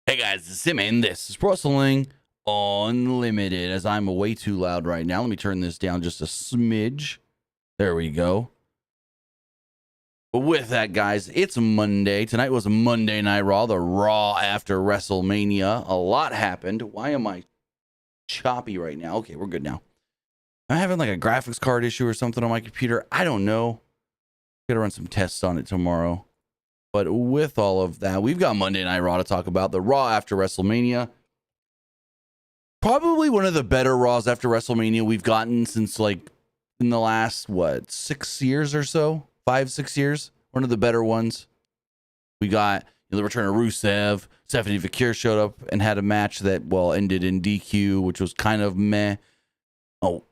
Hey guys, this is Sim, and this is Wrestling Unlimited. As I'm way too loud right now, let me turn this down just a smidge. There we go. But with that, guys, it's Monday. Tonight was Monday Night Raw, the Raw after WrestleMania. A lot happened. Why am I choppy right now? Okay, we're good now. I'm having like a graphics card issue or something on my computer. I don't know. Gotta run some tests on it tomorrow. But with all of that, we've got Monday Night Raw to talk about. The Raw after WrestleMania. Probably one of the better Raws after WrestleMania we've gotten since like in the last, 6 years or so? 5-6 years? One of the better ones. We got the return of Rusev. Stephanie Vaquer showed up and had a match that, ended in DQ, which was kind of meh. Oh,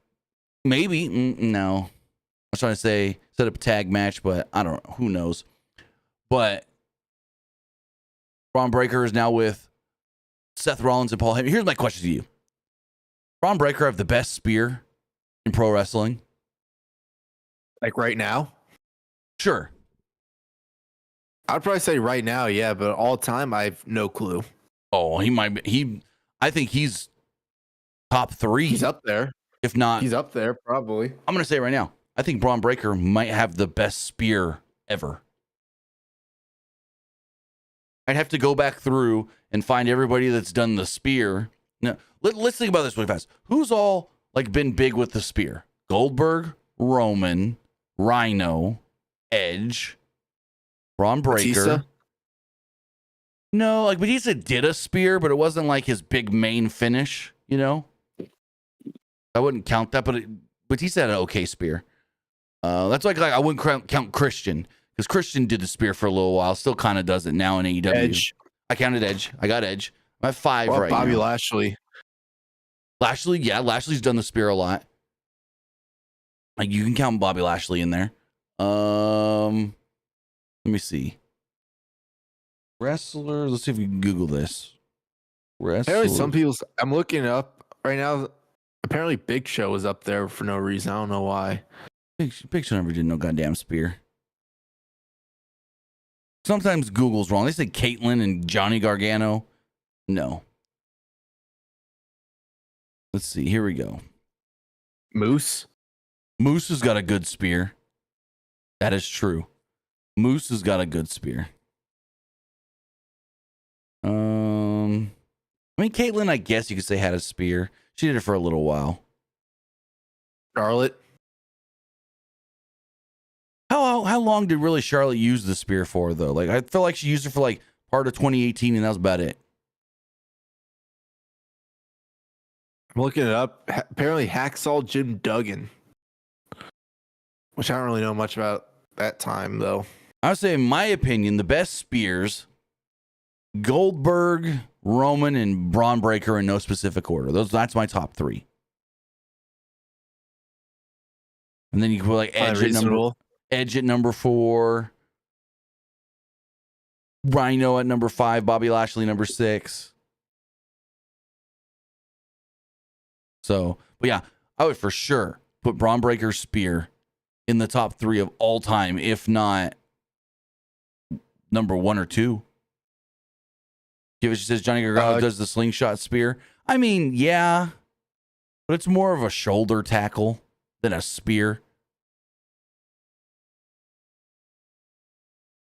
maybe. No. I was trying to say set up a tag match, but I don't know. Who knows? But Bron Breakker is now with Seth Rollins and Paul Heyman. Here's my question to you. Bron Breakker have the best spear in pro wrestling? Like right now? Sure. I'd probably say right now, yeah, but all time, I have no clue. Oh, he might be. I think he's top 3. He's up there. If not. He's up there, probably. I'm going to say it right now. I think Bron Breakker might have the best spear ever. I'd have to go back through and find everybody that's done the spear. Now, let's think about this really fast. Who's all been big with the spear? Goldberg, Roman, Rhino, Edge, Bron Breakker. Batista? No, Batista did a spear, but it wasn't like his big main finish, I wouldn't count that, but Batista had an okay spear. That's like I wouldn't count Christian. Because Christian did the spear for a little while, still kind of does it now in AEW. Edge. I counted Edge. I got Edge. I'm at 5 right Bobby now. Lashley. Lashley, yeah, Lashley's done the spear a lot. You can count Bobby Lashley in there. Let me see. Wrestlers. Let's see if we can Google this. Apparently, some people's. I'm looking it up right now. Apparently, Big Show is up there for no reason. I don't know why. Big Show never did no goddamn spear. Sometimes Google's wrong. They say Caitlyn and Johnny Gargano. No. Let's see. Here we go. Moose has got a good spear. That is true. Moose has got a good spear. Caitlyn, I guess you could say had a spear. She did it for a little while. Charlotte. How long did really Charlotte use the spear for, though? I feel like she used it for part of 2018, and that was about it. I'm looking it up. Apparently, Hacksaw Jim Duggan, which I don't really know much about that time, though. I would say, in my opinion, the best spears, Goldberg, Roman, and Bron Breakker in no specific order. That's my top 3. And then you can put Edge at number 4, Rhino at number 5, Bobby Lashley number 6. So, but yeah, I would for sure put Bron Breakker's spear in the top 3 of all time, if not number 1 or 2. She says Johnny Gargano does the slingshot spear. Yeah, but it's more of a shoulder tackle than a spear.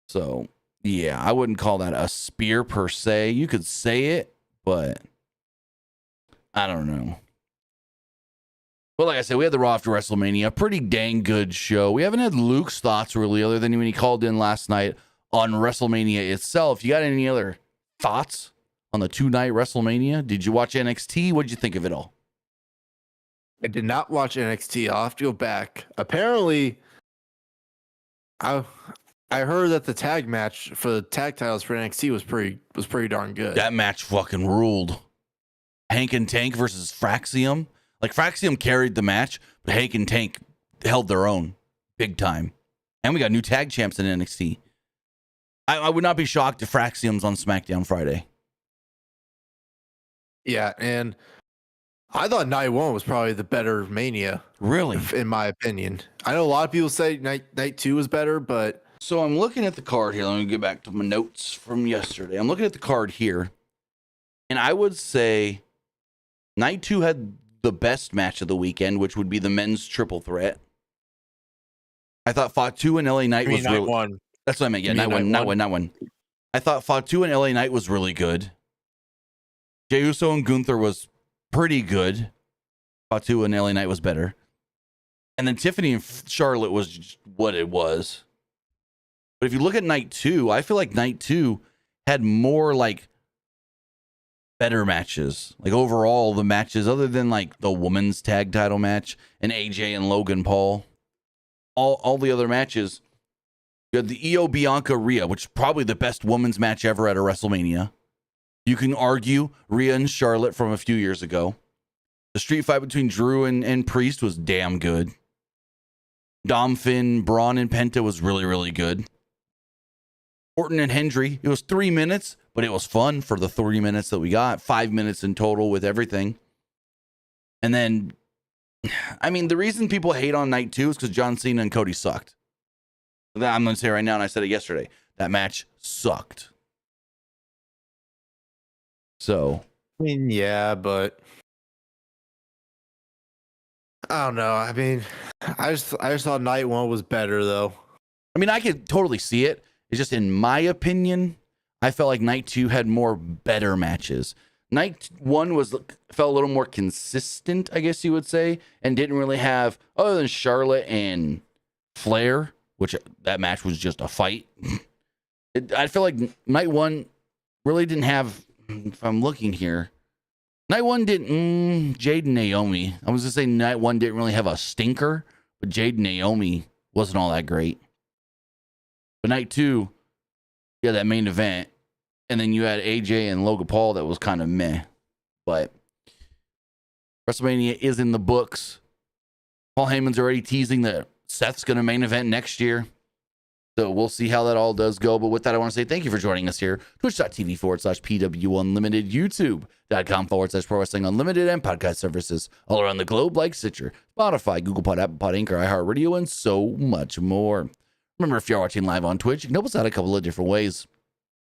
So, yeah, I wouldn't call that a spear per se. You could say it, but I don't know. Well, like I said, we had the Raw after WrestleMania. Pretty dang good show. We haven't had Luke's thoughts really, other than when he called in last night on WrestleMania itself. You got any other thoughts on the 2-night WrestleMania? Did you watch NXT? What did you think of it all? I did not watch NXT. I'll have to go back. Apparently, I heard that the tag match for the tag titles for NXT was pretty darn good. That match fucking ruled. Hank and Tank versus Fraxium. Fraxium carried the match, but Hank and Tank held their own big time. And we got new tag champs in NXT. I would not be shocked if Fraxium's on SmackDown Friday. Yeah, and I thought night 1 was probably the better Mania. Really? In my opinion. I know a lot of people say night 2 was better, but So I'm looking at the card here. Let me get back to my notes from yesterday. I'm looking at the card here. And I would say night 2 had the best match of the weekend, which would be the men's triple threat. I thought Fatu and LA Knight was really. one. That's what I meant. Yeah, night one. I thought Fatu and LA Knight was really good. Jey Uso and Gunther was pretty good. Fatu and LA Knight was better. And then Tiffany and Charlotte was just what it was. But if you look at night 2, I feel like night 2 had more like better matches. Like overall, the matches, other than like the women's tag title match and AJ and Logan Paul, all the other matches, you had the Io Bianca Rhea, which is probably the best women's match ever at a WrestleMania. You can argue Rhea and Charlotte from a few years ago. The street fight between Drew and Priest was damn good. Dom, Finn, Braun, and Penta was really, really good. Orton and Hendry, it was 3 minutes, but it was fun for the 3 minutes that we got. 5 minutes in total with everything. And then, I mean, the reason people hate on night 2 is because John Cena and Cody sucked. That I'm going to say right now, and I said it yesterday. That match sucked. So, I mean, yeah, but I don't know. I mean, I just thought night 1 was better though. I mean, I could totally see it. It's just in my opinion, I felt like night 2 had more better matches. Night 1 felt a little more consistent, I guess you would say, and didn't really have, other than Charlotte and Flair, which that match was just a fight. I feel like night 1 really didn't have, if I'm looking here, night 1 didn't, Jade and Naomi. I was going to say night 1 didn't really have a stinker, but Jade and Naomi wasn't all that great. But night 2, yeah, that main event. And then you had AJ and Logan Paul that was kind of meh. But WrestleMania is in the books. Paul Heyman's already teasing that Seth's going to main event next year. So we'll see how that all does go. But with that, I want to say thank you for joining us here. Twitch.tv/PWU Unlimited, YouTube.com/Pro Wrestling Unlimited, and podcast services all around the globe like Stitcher, Spotify, Google Pod, Apple Pod, Anchor, iHeartRadio, and so much more. Remember, if you're watching live on Twitch, you can help us out a couple of different ways.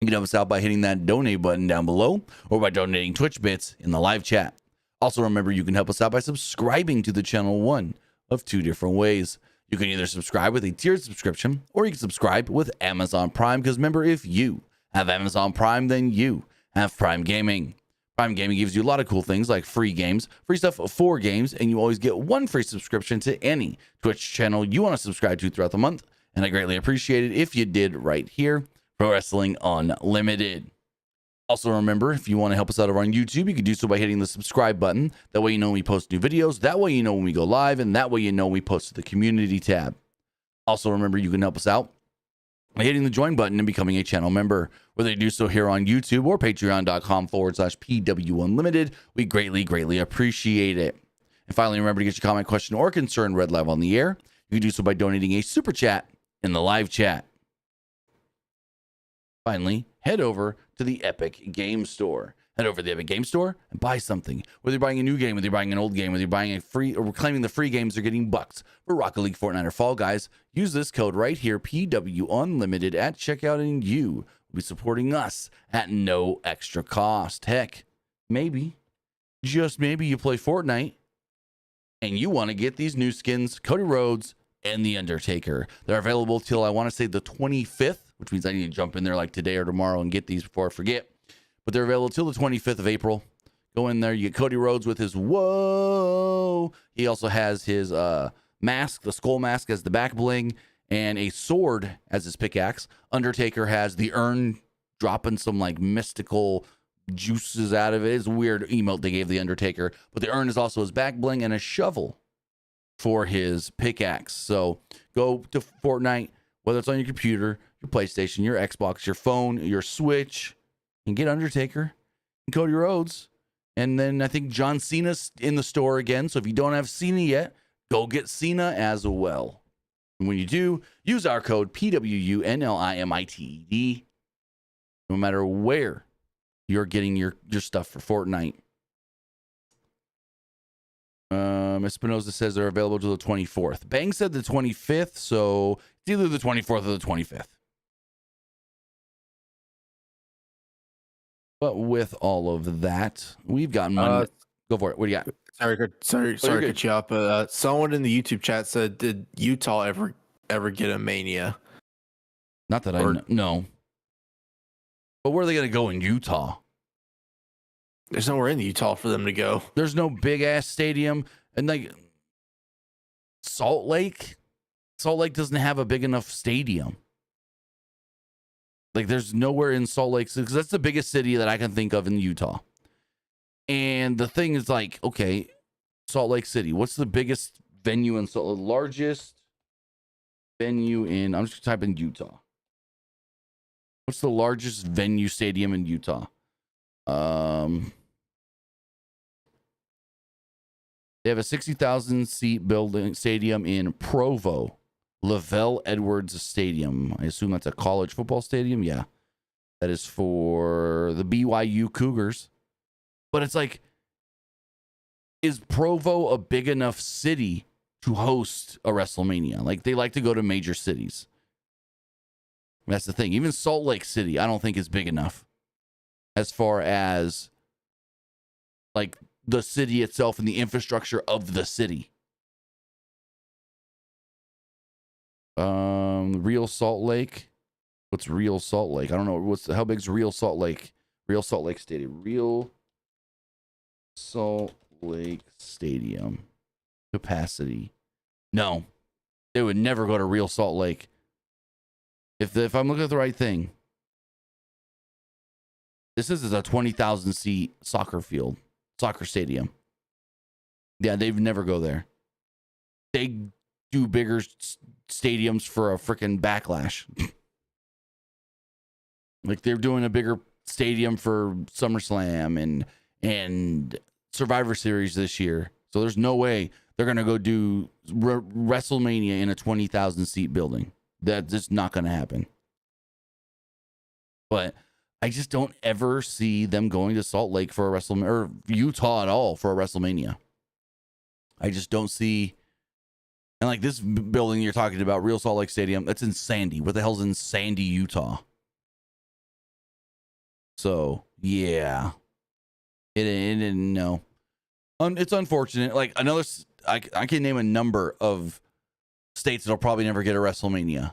You can help us out by hitting that donate button down below or by donating Twitch bits in the live chat. Also, remember, you can help us out by subscribing to the channel one of 2 different ways. You can either subscribe with a tiered subscription or you can subscribe with Amazon Prime, because remember, if you have Amazon Prime, then you have Prime Gaming. Prime Gaming gives you a lot of cool things like free games, free stuff for games, and you always get 1 free subscription to any Twitch channel you want to subscribe to throughout the month. And I greatly appreciate it if you did right here, Pro Wrestling Unlimited. Also, remember, if you want to help us out over on YouTube, you can do so by hitting the subscribe button. That way you know when we post new videos. That way you know when we go live. And that way you know when we post to the community tab. Also, remember, you can help us out by hitting the join button and becoming a channel member. Whether you do so here on YouTube or patreon.com/PW Unlimited, we greatly, greatly appreciate it. And finally, remember to get your comment, question, or concern read live on the air. You can do so by donating a super chat in the live chat. Finally, head over to the Epic Game Store. Head over to the Epic Game Store and buy something. Whether you're buying a new game, whether you're buying an old game, whether you're buying a free or claiming the free games, they're getting bucks for Rocket League, Fortnite, or Fall Guys. Use this code right here, PW Unlimited, at checkout, and you will be supporting us at no extra cost. Heck, maybe, just maybe, you play Fortnite and you want to get these new skins, Cody Rhodes and The Undertaker. They're available till, I want to say, the 25th, which means I need to jump in there like today or tomorrow and get these before I forget. But they're available till the 25th of April. Go in there. You get Cody Rhodes with his whoa. He also has his mask, the skull mask, as the back bling, and a sword as his pickaxe. Undertaker has the urn dropping some like mystical juices out of it. It's a weird emote they gave the Undertaker. But the urn is also his back bling, and a shovel for his pickaxe. So go to Fortnite, whether it's on your computer, your PlayStation, your Xbox, your phone, your Switch, and get Undertaker and Cody Rhodes. And then I think John Cena's in the store again. So if you don't have Cena yet, go get Cena as well. And when you do, use our code PWUNLIMITED, no matter where you're getting your stuff for Fortnite. Espinoza says they're available to the 24th. Bang said the 25th, so it's either the 24th or the 25th. But with all of that, we've got Monday. Go for it. What do you got? Sorry to cut you up. But someone in the YouTube chat said, "Did Utah ever get a Mania?" Not that I know. But where are they going to go in Utah? There's nowhere in Utah for them to go. There's no big ass stadium, and like Salt Lake doesn't have a big enough stadium. Like there's nowhere in Salt Lake because that's the biggest city that I can think of in Utah. And the thing is like, okay, Salt Lake City, what's the biggest venue in Salt Lake? Largest venue in, I'm just gonna type in Utah. What's the largest venue stadium in Utah? They have a 60,000 seat stadium in Provo, Lavelle Edwards Stadium. I assume that's a college football stadium. Yeah, that is for the BYU Cougars. But it's like, is Provo a big enough city to host a WrestleMania? Like they like to go to major cities. That's the thing. Even Salt Lake City, I don't think is big enough as far as like the city itself and the infrastructure of the city. Real Salt Lake. What's Real Salt Lake? I don't know. How big's Real Salt Lake? Real Salt Lake Stadium. Real Salt Lake Stadium capacity. No, they would never go to Real Salt Lake. If I'm looking at the right thing, this is a 20,000 seat soccer stadium. Yeah, they'd never go there. They do bigger stadiums for a freaking Backlash. Like they're doing a bigger stadium for SummerSlam and Survivor Series this year. So there's no way they're going to go do WrestleMania in a 20,000 seat building. That's just not going to happen. But I just don't ever see them going to Salt Lake for a WrestleMania or Utah at all for a WrestleMania. I just don't see. And like this building you're talking about, Real Salt Lake Stadium, that's in Sandy. What the hell's in Sandy, Utah? So yeah, it didn't know. It's unfortunate. Like I can name a number of states that'll probably never get a WrestleMania.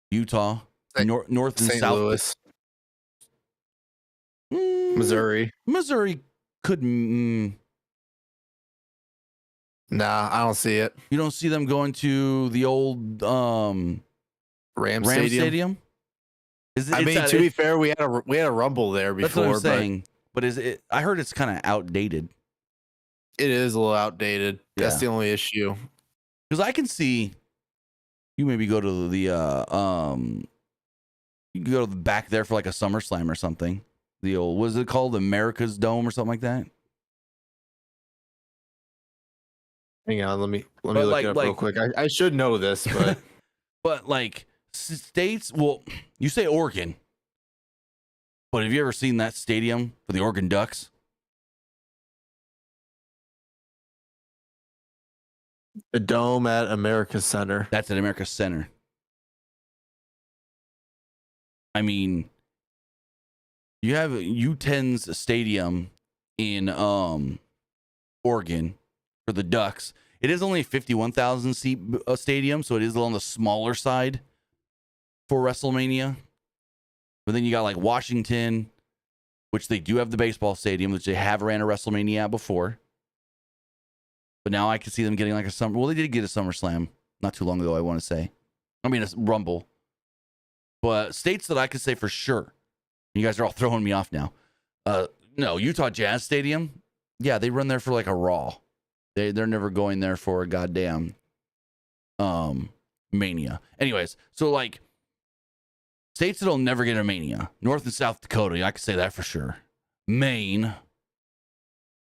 Utah, North and St. South. Louis. Missouri could. Nah, I don't see it. You don't see them going to the old Ram Stadium? To be fair, we had a Rumble there before. That's what I'm saying. But is it? I heard it's kind of outdated. It is a little outdated. Yeah. That's the only issue. Because I can see you maybe go to the you can go to the back there for like a SummerSlam or something. The old, what is it called? America's Dome or something like that? Hang on, let me look it up real quick. I should know this, but but like states, well, you say Oregon, but have you ever seen that stadium for the Oregon Ducks? The dome at America Center. That's at America Center. I mean, you have U10's stadium in Oregon for the Ducks. It is only a 51,000 seat stadium, so it is on the smaller side for WrestleMania. But then you got like Washington, which they do have the baseball stadium, which they have ran a WrestleMania at before. But now I can see them getting like a summer. Well, they did get a SummerSlam not too long ago, I want to say. I mean, a Rumble. But states that I could say for sure. You guys are all throwing me off now. No, Utah Jazz Stadium. Yeah, they run there for like a Raw. They're never going there for a goddamn Mania. Anyways, so like states that'll never get a Mania. North and South Dakota, I could say that for sure. Maine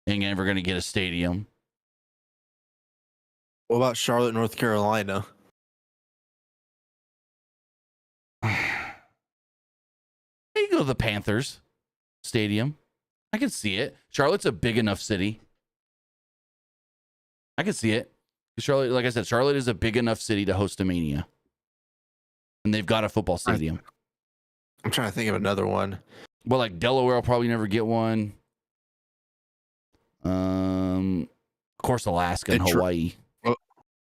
ain't ever gonna get a stadium. What about Charlotte, North Carolina? You go to the Panthers Stadium. I can see it. Charlotte's a big enough city. I can see it. Charlotte, like I said, Charlotte is a big enough city to host a Mania. And they've got a football stadium. I'm trying to think of another one. But like Delaware will probably never get one. Of course, Alaska and Hawaii. What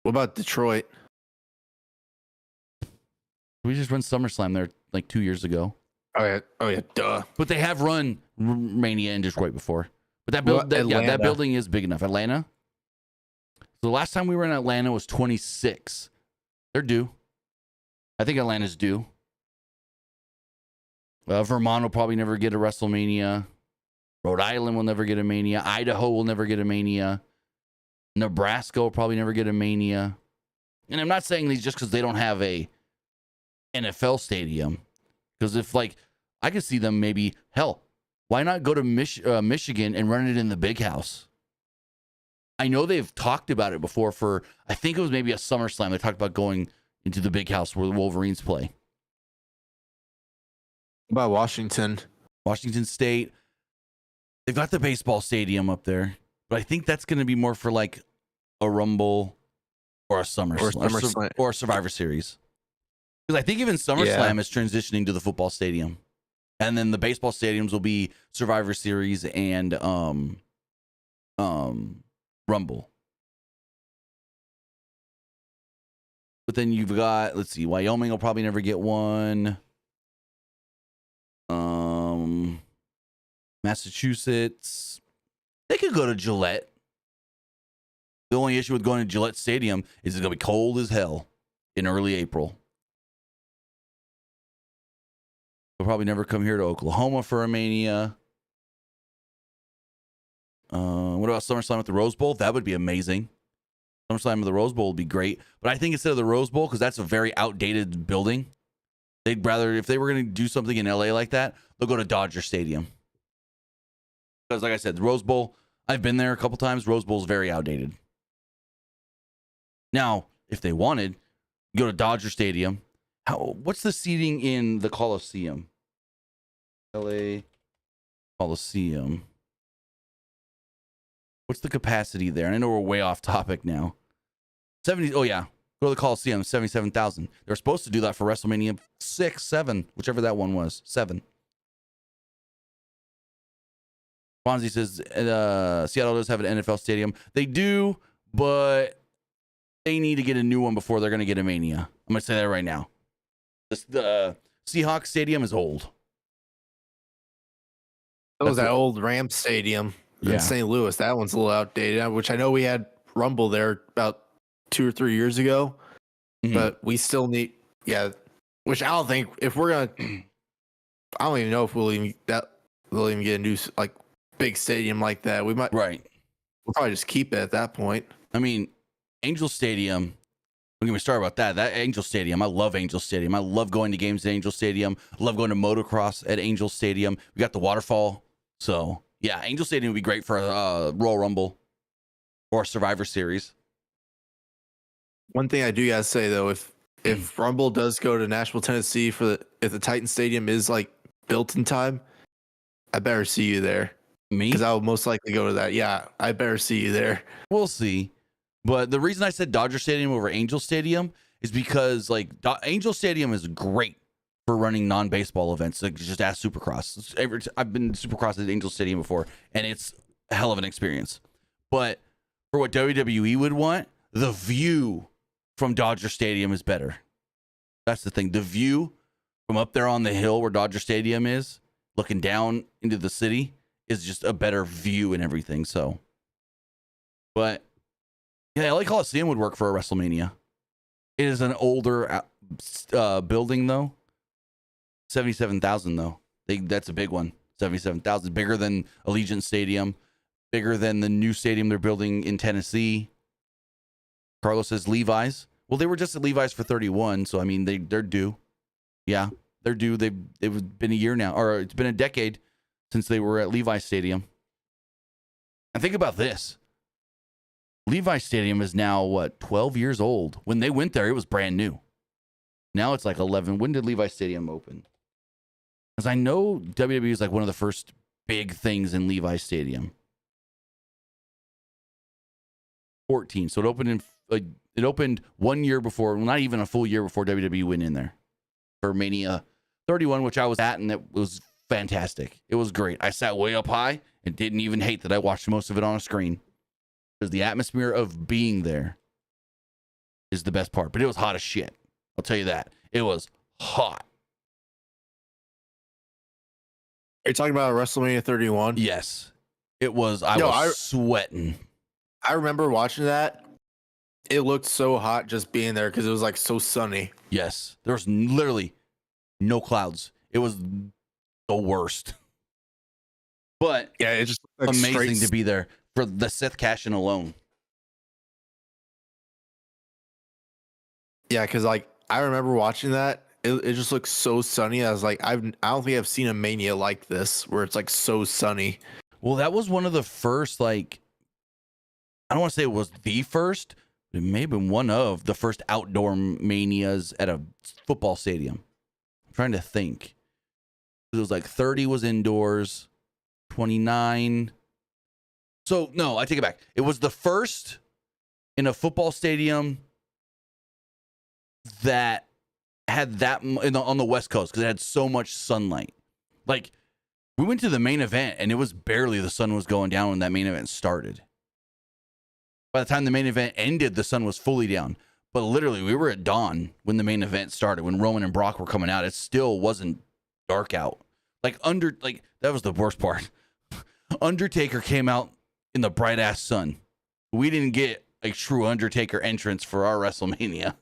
about Detroit? We just run SummerSlam there like 2 years ago. Oh yeah, duh. But they have run Mania in Detroit before. But that that building is big enough. Atlanta. So the last time we were in Atlanta was 26. They're due. I think Atlanta's due. Vermont will probably never get a WrestleMania. Rhode Island will never get a Mania. Idaho will never get a Mania. Nebraska will probably never get a Mania. And I'm not saying these just because they don't have a NFL stadium. Because if, like, I could see them maybe, hell, why not go to Michigan and run it in the Big House? I know they've talked about it before for, I think it was maybe a SummerSlam. They talked about going into the Big House where the Wolverines play. What about Washington? Washington State. They've got the baseball stadium up there. But I think that's going to be more for like a Rumble or a SummerSlam or a Survivor Series. Because I think even SummerSlam is transitioning to the football stadium. And then the baseball stadiums will be Survivor Series and Rumble. But then you've got, let's see, Wyoming will probably never get one. Massachusetts, they could go to Gillette. The only issue with going to Gillette Stadium is it's going to be cold as hell in early April. They'll probably never come here to Oklahoma for a Mania. What about SummerSlam at the Rose Bowl? That would be amazing. SummerSlam at the Rose Bowl would be great. But I think instead of the Rose Bowl, because that's a very outdated building, they'd rather, if they were going to do something in LA like that, they'll go to Dodger Stadium. Because like I said, the Rose Bowl, I've been there a couple times. Rose Bowl is very outdated. Now, if they wanted, go to Dodger Stadium. What's the seating in the Coliseum? LA Coliseum. What's the capacity there? And I know we're way off topic now. 70. Oh yeah, go to the Coliseum. 77,000. They're supposed to do that for WrestleMania 6, 7, whichever that one was. 7. Fonzie says Seattle does have an NFL stadium. They do, but they need to get a new one before they're going to get a Mania. I'm going to say that right now. The Seahawks Stadium is old. That was that old Rams Stadium in St. Louis. That one's a little outdated, which I know we had Rumble there about 2 or 3 years ago, but we still need, which I don't think, if we're going to, I don't even know if we'll even get a new, like, big stadium like that. We might, right. We'll probably just keep it at that point. I mean, Angel Stadium, don't get me started about that. That Angel Stadium, I love Angel Stadium. I love going to games at Angel Stadium. I love going to motocross at Angel Stadium. We got the waterfall. So, yeah, Angel Stadium would be great for a Royal Rumble or Survivor Series. One thing I do gotta say though, if Rumble does go to Nashville, Tennessee if the Titan Stadium is like built in time, I better see you there. Me? Because I will most likely go to that. Yeah, I better see you there. We'll see. But the reason I said Dodger Stadium over Angel Stadium is because like Angel Stadium is great for running non-baseball events. Like just ask Supercross. I've been to Supercross at Angel Stadium before, and it's a hell of an experience. But for what WWE would want, the view from Dodger Stadium is better. That's the thing. The view from up there on the hill where Dodger Stadium is, looking down into the city, is just a better view and everything. So, but yeah, LA Coliseum would work for a WrestleMania. It is an older building though. 77,000 though. That's a big one. 77,000, bigger than Allegiant Stadium, bigger than the new stadium they're building in Tennessee. Carlos says Levi's. Well, they were just at Levi's for 31, so I mean they're due. Yeah, they're due. It's been a year now, or it's been a decade since they were at Levi's Stadium. And think about this. Levi's Stadium is now, 12 years old. When they went there, it was brand new. Now it's like 11. When did Levi's Stadium open? Because I know WWE is like one of the first big things in Levi's Stadium. 14. So it opened 1 year before, not even a full year before WWE went in there for Mania 31, which I was at, and it was fantastic. It was great. I sat way up high and didn't even hate that I watched most of it on a screen. Because the atmosphere of being there is the best part. But it was hot as shit. I'll tell you that. It was hot. Are you talking about WrestleMania 31? Yes. It was. I was sweating. I remember watching that. It looked so hot just being there because it was like so sunny. Yes. There was literally no clouds. It was the worst. But yeah, it's just like amazing to be there for the Seth Cashin alone. Yeah, because like I remember watching that. It just looks so sunny. I was like, I don't think I've seen a Mania like this where it's like so sunny. Well, that was one of the first, like, I don't want to say it was the first, but it may have been one of the first outdoor Manias at a football stadium. I'm trying to think. It was like 30 was indoors, 29. So, no, I take it back. It was the first in a football stadium that had that on the West Coast because it had so much sunlight. Like, we went to the main event and it was barely the sun was going down when that main event started. By the time the main event ended, the sun was fully down. But literally, we were at dawn when the main event started. When Roman and Brock were coming out, it still wasn't dark out. Like, that was the worst part. Undertaker came out in the bright ass sun. We didn't get a true Undertaker entrance for our WrestleMania.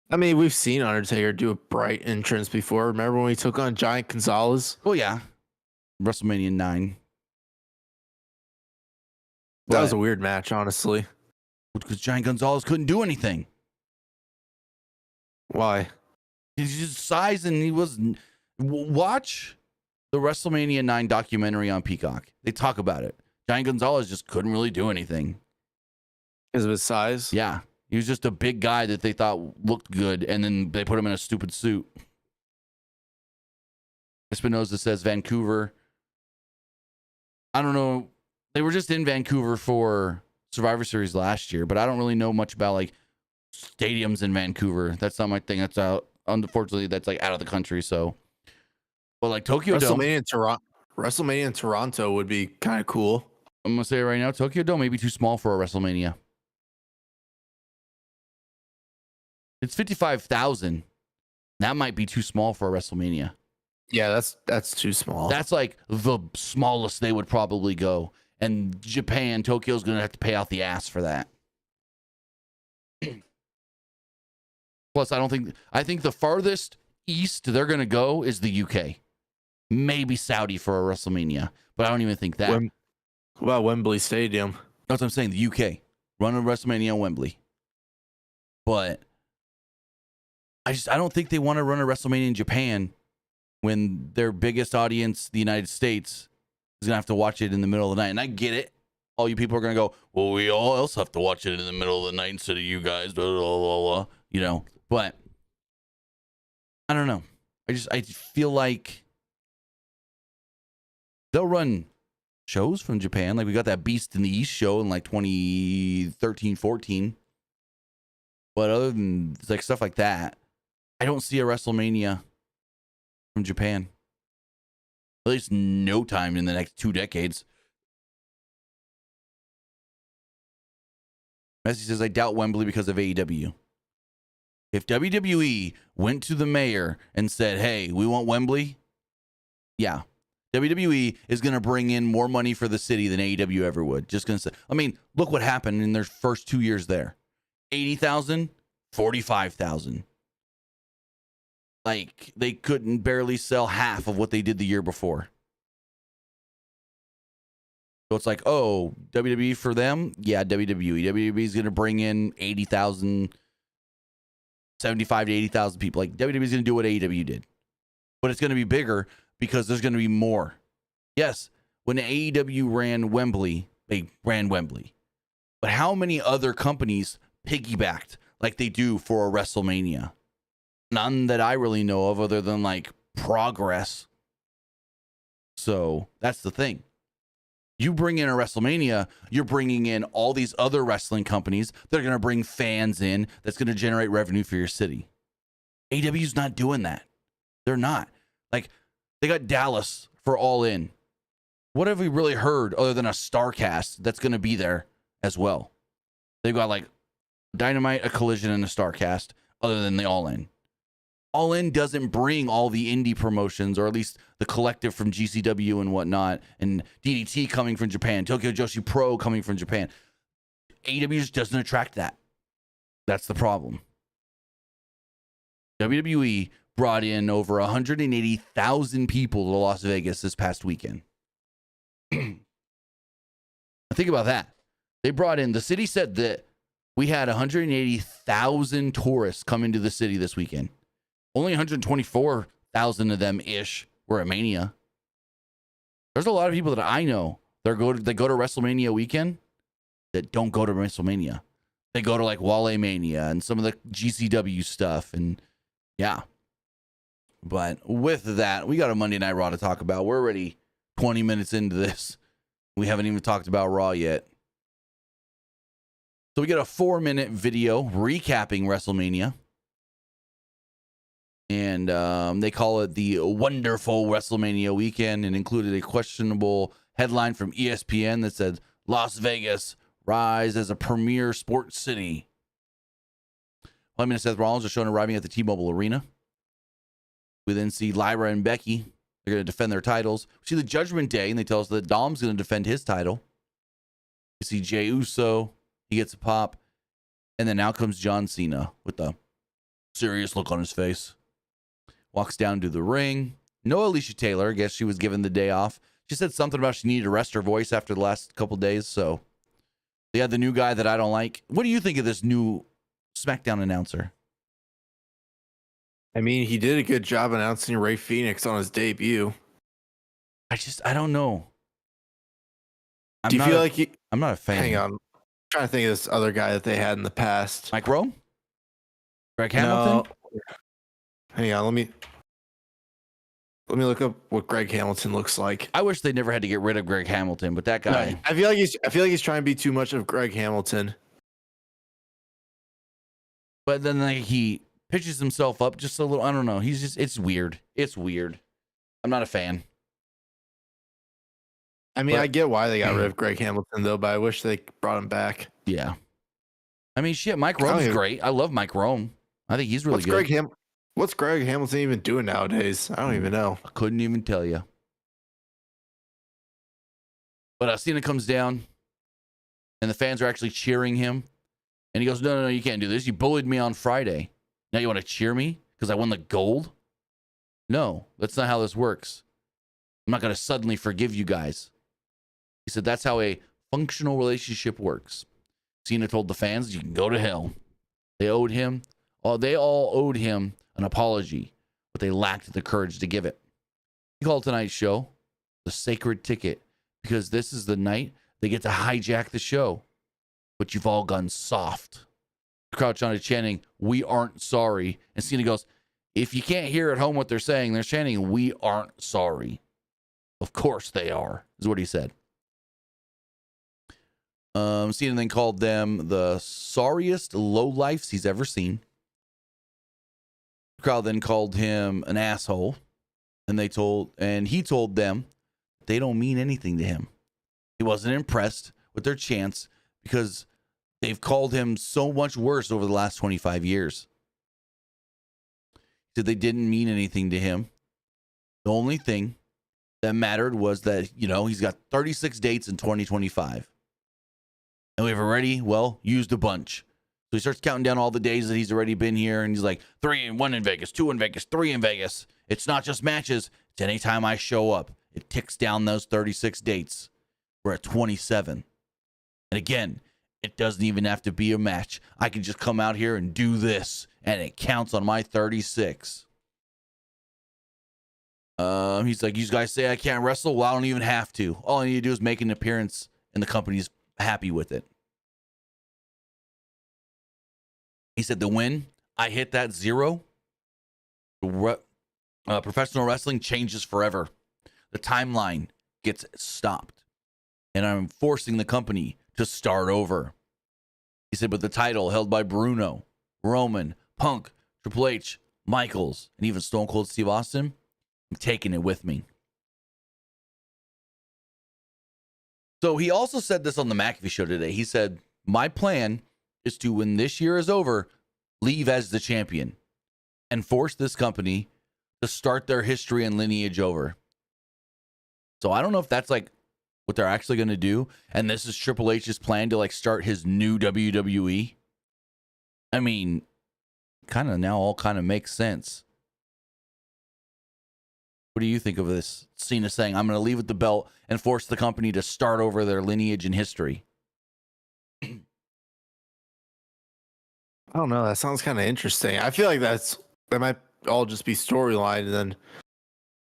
I mean, we've seen Undertaker do a bright entrance before. Remember when he took on Giant Gonzalez? Oh, yeah. WrestleMania 9. That was a weird match, honestly. Because Giant Gonzalez couldn't do anything. Why? He's just size and he was... Watch the WrestleMania 9 documentary on Peacock. They talk about it. Giant Gonzalez just couldn't really do anything. Because of his size? Yeah. He was just a big guy that they thought looked good, and then they put him in a stupid suit. Espinoza says Vancouver. I don't know. They were just in Vancouver for Survivor Series last year, but I don't really know much about like stadiums in Vancouver. That's not my thing. That's out. Unfortunately, that's like out of the country. So, but like Tokyo Dome. WrestleMania in Toronto would be kind of cool. I'm gonna say it right now. Tokyo Dome may be too small for a WrestleMania. It's 55,000. That might be too small for a WrestleMania. Yeah, that's too small. That's like the smallest they would probably go. And Japan, Tokyo's going to have to pay out the ass for that. Plus, I think the farthest east they're going to go is the UK. Maybe Saudi for a WrestleMania, but I don't even think that. What about Wembley Stadium? That's what I'm saying, the UK. Run a WrestleMania on Wembley. But I don't think they want to run a WrestleMania in Japan when their biggest audience, the United States, is going to have to watch it in the middle of the night. And I get it. All you people are going to go, well, we all else have to watch it in the middle of the night instead of you guys, blah, blah, blah, blah, you know. But I don't know. I feel like they'll run shows from Japan. Like we got that Beast in the East show in like 2013, 14. But other than like stuff like that, I don't see a WrestleMania from Japan. At least no time in the next 2 decades. Messi says, I doubt Wembley because of AEW. If WWE went to the mayor and said, hey, we want Wembley, yeah. WWE is going to bring in more money for the city than AEW ever would. Just going to say, I mean, look what happened in their first 2 years there. 80,000, 45,000. Like, they couldn't barely sell half of what they did the year before. So it's like, oh, WWE for them? Yeah, WWE. WWE is going to bring in 80,000, 75 to 80,000 people. Like, WWE is going to do what AEW did. But it's going to be bigger because there's going to be more. Yes, when AEW ran Wembley, they ran Wembley. But how many other companies piggybacked like they do for a WrestleMania? None that I really know of other than like Progress. So that's the thing. You bring in a WrestleMania, you're bringing in all these other wrestling companies that are going to bring fans in that's going to generate revenue for your city. AEW's not doing that. They're not. Like, they got Dallas for All In. What have we really heard other than a star cast that's going to be there as well? They've got like Dynamite, a Collision, and a star cast other than the All In. All In doesn't bring all the indie promotions, or at least the collective from GCW and whatnot, and DDT coming from Japan, Tokyo Joshi Pro coming from Japan. AEW just doesn't attract that. That's the problem. WWE brought in over 180,000 people to Las Vegas this past weekend. Think about that. They brought in, the city said that we had 180,000 tourists come into the city this weekend. Only 124,000 of them ish were at Mania. There's a lot of people that I know that go to WrestleMania weekend that don't go to WrestleMania. They go to like Wale Mania and some of the GCW stuff, and yeah. But with that, we got a Monday Night Raw to talk about. We're already 20 minutes into this. We haven't even talked about Raw yet. So we got a 4-minute video recapping WrestleMania. And they call it the Wonderful WrestleMania Weekend, and included a questionable headline from ESPN that said, Las Vegas rise as a premier sports city. 1 minute, Seth Rollins are shown arriving at the T-Mobile Arena. We then see Lyra and Becky. They're going to defend their titles. We see the Judgment Day, and they tell us that Dom's going to defend his title. You see Jey Uso. He gets a pop. And then out comes John Cena with a serious look on his face. Walks down to the ring. No Alicia Taylor. I guess she was given the day off. She said something about she needed to rest her voice after the last couple days. So they had the new guy that I don't like. What do you think of this new SmackDown announcer? I mean, he did a good job announcing Rey Fenix on his debut. I don't know. Do you feel like I'm not a fan. Hang on. I'm trying to think of this other guy that they had in the past. Mike Rome? Greg Hamilton? No. Hang on, let me look up what Greg Hamilton looks like. I wish they never had to get rid of Greg Hamilton, but that guy. No, I feel like he's trying to be too much of Greg Hamilton. But then like, he pitches himself up just a little. I don't know. It's weird. It's weird. I'm not a fan. I mean, I get why they got rid of Greg Hamilton though, but I wish they brought him back. Yeah. I mean, shit, Mike Rome's great. I love Mike Rome. I think he's really good. What's Greg Hamilton even doing nowadays? I don't even know. I couldn't even tell you. But Cena comes down, and the fans are actually cheering him. And he goes, no, you can't do this. You bullied me on Friday. Now you want to cheer me because I won the gold? No, that's not how this works. I'm not going to suddenly forgive you guys. He said that's how a functional relationship works. Cena told the fans, you can go to hell. They all owed him an apology, but they lacked the courage to give it. He called tonight's show the sacred ticket because this is the night they get to hijack the show. But you've all gone soft. The crowd started chanting, we aren't sorry. And Cena goes, if you can't hear at home what they're saying, they're chanting, we aren't sorry. Of course they are, is what he said. Cena then called them the sorriest lowlifes he's ever seen. The crowd then called him an asshole, and he told them they don't mean anything to him. He wasn't impressed with their chants because they've called him so much worse over the last 25 years. He said they didn't mean anything to him. The only thing that mattered was that, he's got 36 dates in 2025. And we've already, used a bunch. So he starts counting down all the days that he's already been here. And he's like, 1 in Vegas, 2 in Vegas, 3 in Vegas. It's not just matches. It's anytime I show up. It ticks down those 36 dates. We're at 27. And again, it doesn't even have to be a match. I can just come out here and do this. And it counts on my 36. He's like, you guys say I can't wrestle? Well, I don't even have to. All I need to do is make an appearance and the company's happy with it. He said the win, I hit that 0. Professional wrestling changes forever. The timeline gets stopped. And I'm forcing the company to start over. He said, but the title held by Bruno, Roman, Punk, Triple H, Michaels, and even Stone Cold Steve Austin, I'm taking it with me. So he also said this on the McAfee show today. He said, my plan is to, when this year is over, leave as the champion and force this company to start their history and lineage over. So I don't know if that's like what they're actually going to do. And this is Triple H's plan to like start his new WWE. I mean, kind of now all kind of makes sense. What do you think of this? Cena saying, I'm going to leave with the belt and force the company to start over their lineage and history. I don't know. That sounds kind of interesting. I feel like that might all just be storyline, and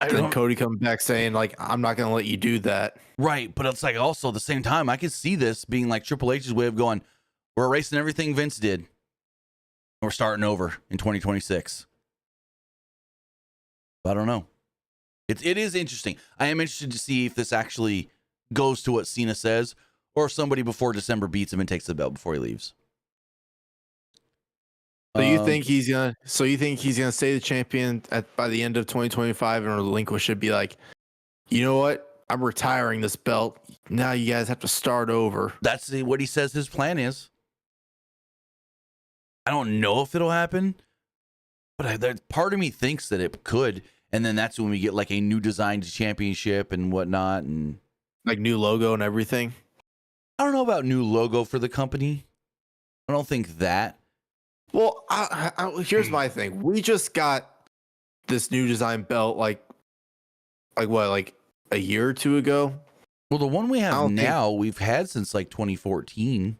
then Cody comes back saying, like, I'm not going to let you do that. Right. But it's like also at the same time, I could see this being like Triple H's way of going, we're erasing everything Vince did. We're starting over in 2026. I don't know. It is interesting. I am interested to see if this actually goes to what Cena says, or if somebody before December beats him and takes the belt before he leaves. So you think he's gonna? So you think he's gonna stay the champion by the end of 2025 and relinquish it? Be like, you know what? I'm retiring this belt. Now you guys have to start over. That's what he says his plan is. I don't know if it'll happen, but part of me thinks that it could. And then that's when we get like a new designed championship and whatnot, and like new logo and everything. I don't know about new logo for the company. I don't think that. Well, here's my thing. We just got this new design belt like what, like a year or two ago? Well, the one we have now, we've had since like 2014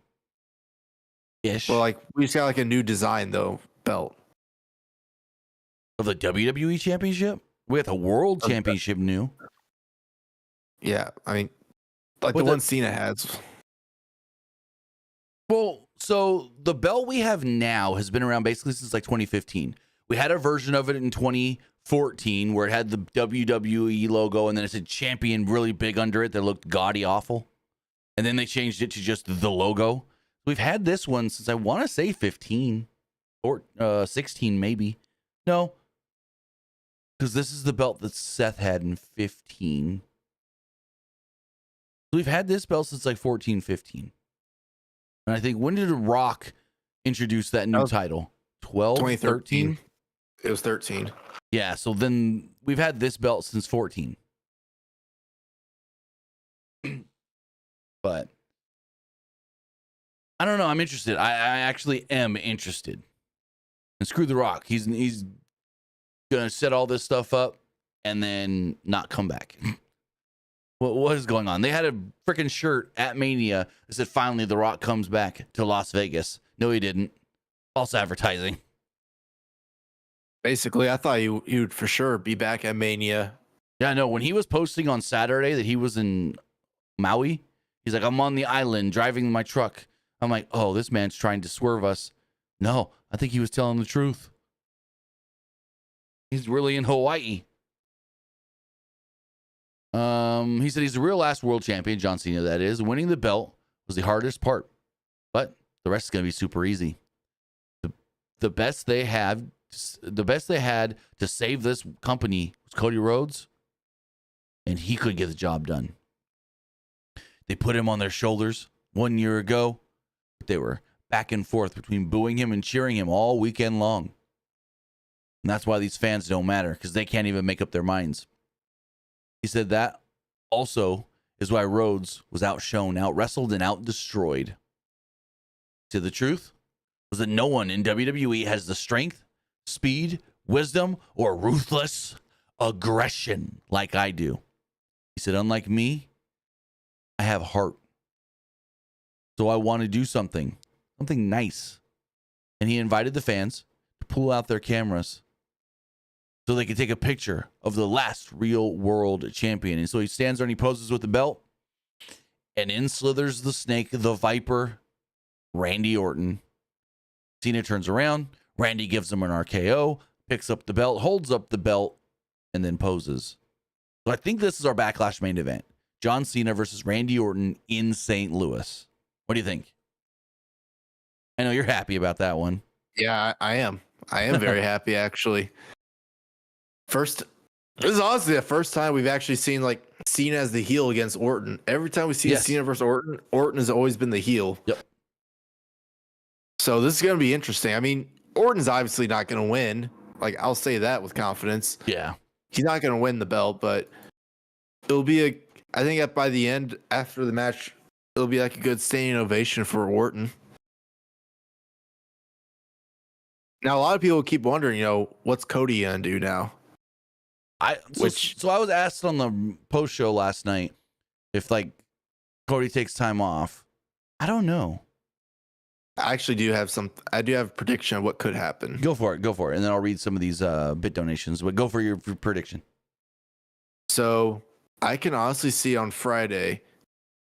ish. Well, like we just got like a new design though belt. Of the WWE Championship? We have the World Championship new. Yeah, I mean, like the one Cena has. Well, so the belt we have now has been around basically since like 2015. We had a version of it in 2014 where it had the WWE logo and then it said champion really big under it that looked gaudy awful. And then they changed it to just the logo. We've had this one since I want to say 15 or 16 maybe. No. Because this is the belt that Seth had in 15. So we've had this belt since like 14, 15. And I think, when did Rock introduce that new title? 12, 13? It was 13. Yeah, so then we've had this belt since 14. But I don't know. I'm interested. I actually am interested. And screw The Rock. He's going to set all this stuff up and then not come back. What is going on? They had a freaking shirt at Mania that said, finally, The Rock comes back to Las Vegas. No, he didn't. False advertising. Basically, I thought he would for sure be back at Mania. Yeah, no, when he was posting on Saturday that he was in Maui, he's like, I'm on the island driving my truck. I'm like, oh, this man's trying to swerve us. No, I think he was telling the truth. He's really in Hawaii. He said he's the real last world champion, John Cena, that is. Winning the belt was the hardest part, but the rest is going to be super easy. The best they had to save this company was Cody Rhodes, and he could get the job done. They put him on their shoulders 1 year ago. They were back and forth between booing him and cheering him all weekend long. And that's why these fans don't matter, because they can't even make up their minds. He said that also is why Rhodes was outshone, out-wrestled, and out-destroyed. To the truth was that no one in WWE has the strength, speed, wisdom, or ruthless aggression like I do. He said, unlike me, I have heart. So I want to do something nice. And he invited the fans to pull out their cameras so they could take a picture of the last real world champion. And so he stands there and he poses with the belt. And in slithers the snake, the viper, Randy Orton. Cena turns around. Randy gives him an RKO, picks up the belt, holds up the belt, and then poses. So I think this is our Backlash main event. John Cena versus Randy Orton in St. Louis. What do you think? I know you're happy about that one. Yeah, I am. I am very happy, actually. This is honestly the first time we've actually seen like Cena as the heel against Orton. Every time we see Cena versus Orton, Orton has always been the heel. Yep. So this is going to be interesting. I mean, Orton's obviously not going to win. Like, I'll say that with confidence. Yeah. He's not going to win the belt, but it'll be I think that by the end, after the match, it'll be like a good standing ovation for Orton. Now, a lot of people keep wondering, what's Cody going to do now? So I was asked on the post show last night if like Cody takes time off. I don't know. I actually do have a prediction of what could happen. Go for it. And then I'll read some of these bit donations, but go for your prediction. So I can honestly see on Friday,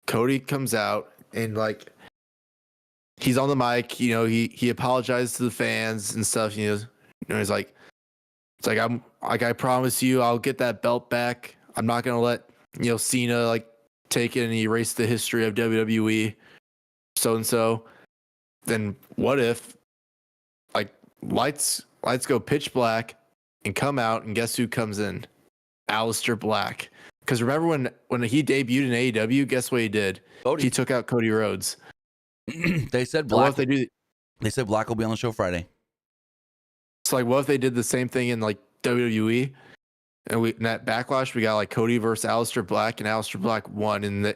Cody comes out and like, he's on the mic, he apologizes to the fans and stuff. He's like, I promise you, I'll get that belt back. I'm not going to let, Cena like take it and erase the history of WWE. So-and-so. Then what if like lights go pitch black and come out, and guess who comes in? Aleister Black. Because remember when he debuted in AEW, guess what he did? Cody. He took out Cody Rhodes. They said Black. What if they do? They said Black will be on the show Friday. It's like, what if they did the same thing in like WWE? And in that Backlash, we got like Cody versus Aleister Black, and Aleister Black won, and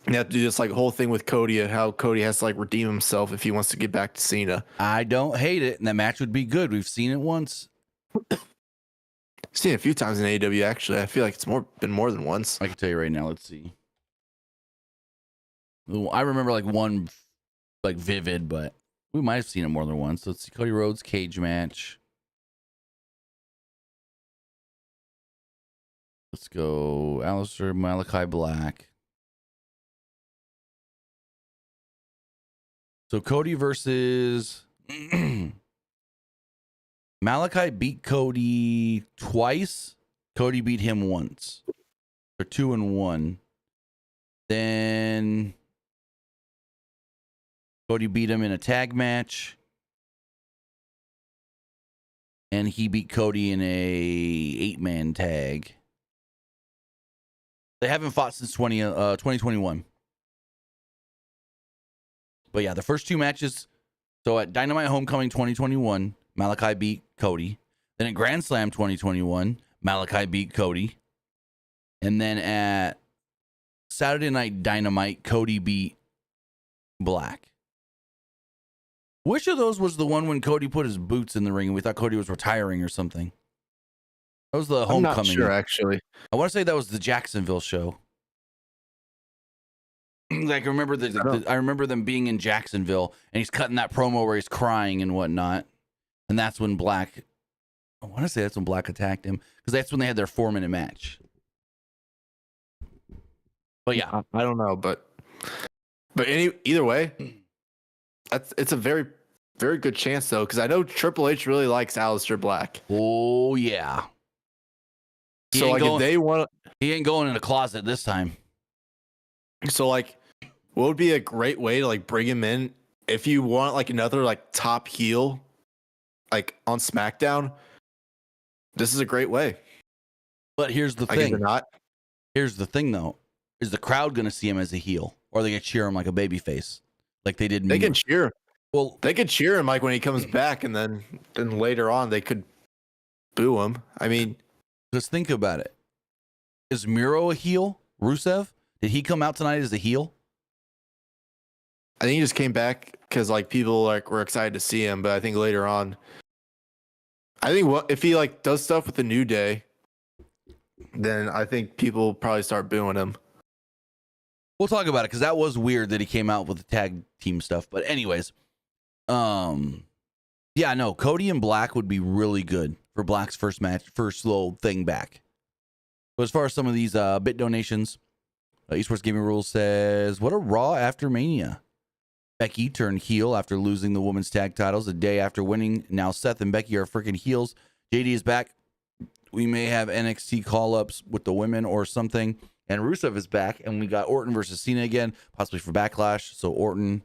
you have to do this like whole thing with Cody and how Cody has to like redeem himself if he wants to get back to Cena. I don't hate it, and that match would be good. We've seen it once. Seen it a few times in AEW, actually. I feel like it's been more than once. I can tell you right now. Let's see. I remember like one like vivid, but we might have seen it more than once. Let's see. Cody Rhodes cage match. Let's go. Aleister, Malachi Black. So Cody versus Malachi beat Cody twice. Cody beat him once. They're 2-1. Then Cody beat him in a tag match. And he beat Cody in a 8-man tag. They haven't fought since 2021. But yeah, the first two matches. So at Dynamite Homecoming 2021, Malachi beat Cody. Then at Grand Slam 2021, Malachi beat Cody. And then at Saturday Night Dynamite, Cody beat Black. Which of those was the one when Cody put his boots in the ring and we thought Cody was retiring or something? That was the Homecoming. I'm not sure, actually. I want to say that was the Jacksonville show. Like I remember them being in Jacksonville, and he's cutting that promo where he's crying and whatnot, and that's when Black. I want to say that's when Black attacked him because that's when they had their 4-minute match. But yeah, I don't know, but either way, it's a very, very good chance though, because I know Triple H really likes Aleister Black. Oh yeah. So like, if they want, he ain't going in a closet this time. So like, what would be a great way to like bring him in if you want like another like top heel, like on SmackDown? This is a great way. But here's the thing. Not. Here's the thing though: is the crowd going to see him as a heel, or are they going to cheer him like a babyface, like they did? They can cheer. Well, they could cheer him like when he comes back, and then later on they could boo him. I mean, just think about it. Is Miro a heel? Rusev? Did he come out tonight as a heel? I think he just came back because like people like were excited to see him, but I think later on, I think if he like does stuff with the New Day, then I think people probably start booing him. We'll talk about it because that was weird that he came out with the tag team stuff. But anyways, yeah, no, Cody and Black would be really good for Black's first little thing back. But as far as some of these bit donations. Esports Gaming Rules says, what a Raw after Mania. Becky turned heel after losing the women's tag titles a day after winning. Now Seth and Becky are freaking heels. JD is back. We may have NXT call-ups with the women or something. And Rusev is back. And we got Orton versus Cena again, possibly for Backlash. So Orton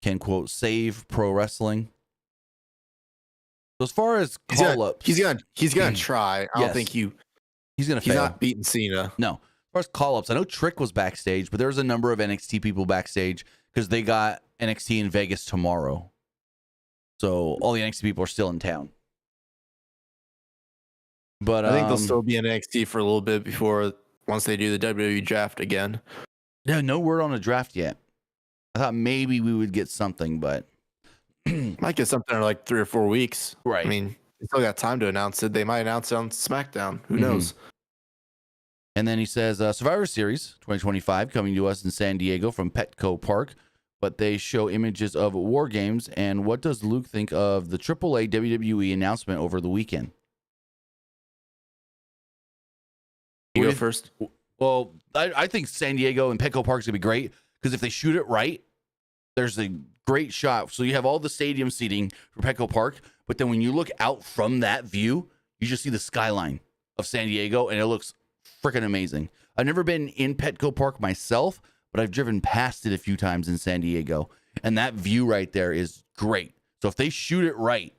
can, quote, save pro wrestling. So as far as He's call gonna, ups, he's gonna try. I don't think he's gonna he's fail. not beating Cena. No. As far as call ups, I know Trick was backstage, but there's a number of NXT people backstage because they got NXT in Vegas tomorrow. So all the NXT people are still in town. But I think they'll still be in NXT for a little bit before once they do the WWE draft again. yeah, no word on a draft yet. I thought maybe we would get something, but Might get something in like 3 or 4 weeks. right. I mean, they still got time to announce it. They might announce it on SmackDown. Who knows? And then he says Survivor Series 2025 coming to us in San Diego from Petco Park, but they show images of War Games. And what does Luke think of the AAA WWE announcement over the weekend? You go first. Well, I think San Diego and Petco Park is going to be great because if they shoot it right, there's a great shot. So you have all the stadium seating for Petco Park, but then when you look out from that view, you just see the skyline of San Diego, and it looks freaking amazing. I've never been in Petco Park myself, but I've driven past it a few times in San Diego, and that view right there is great. So if they shoot it right,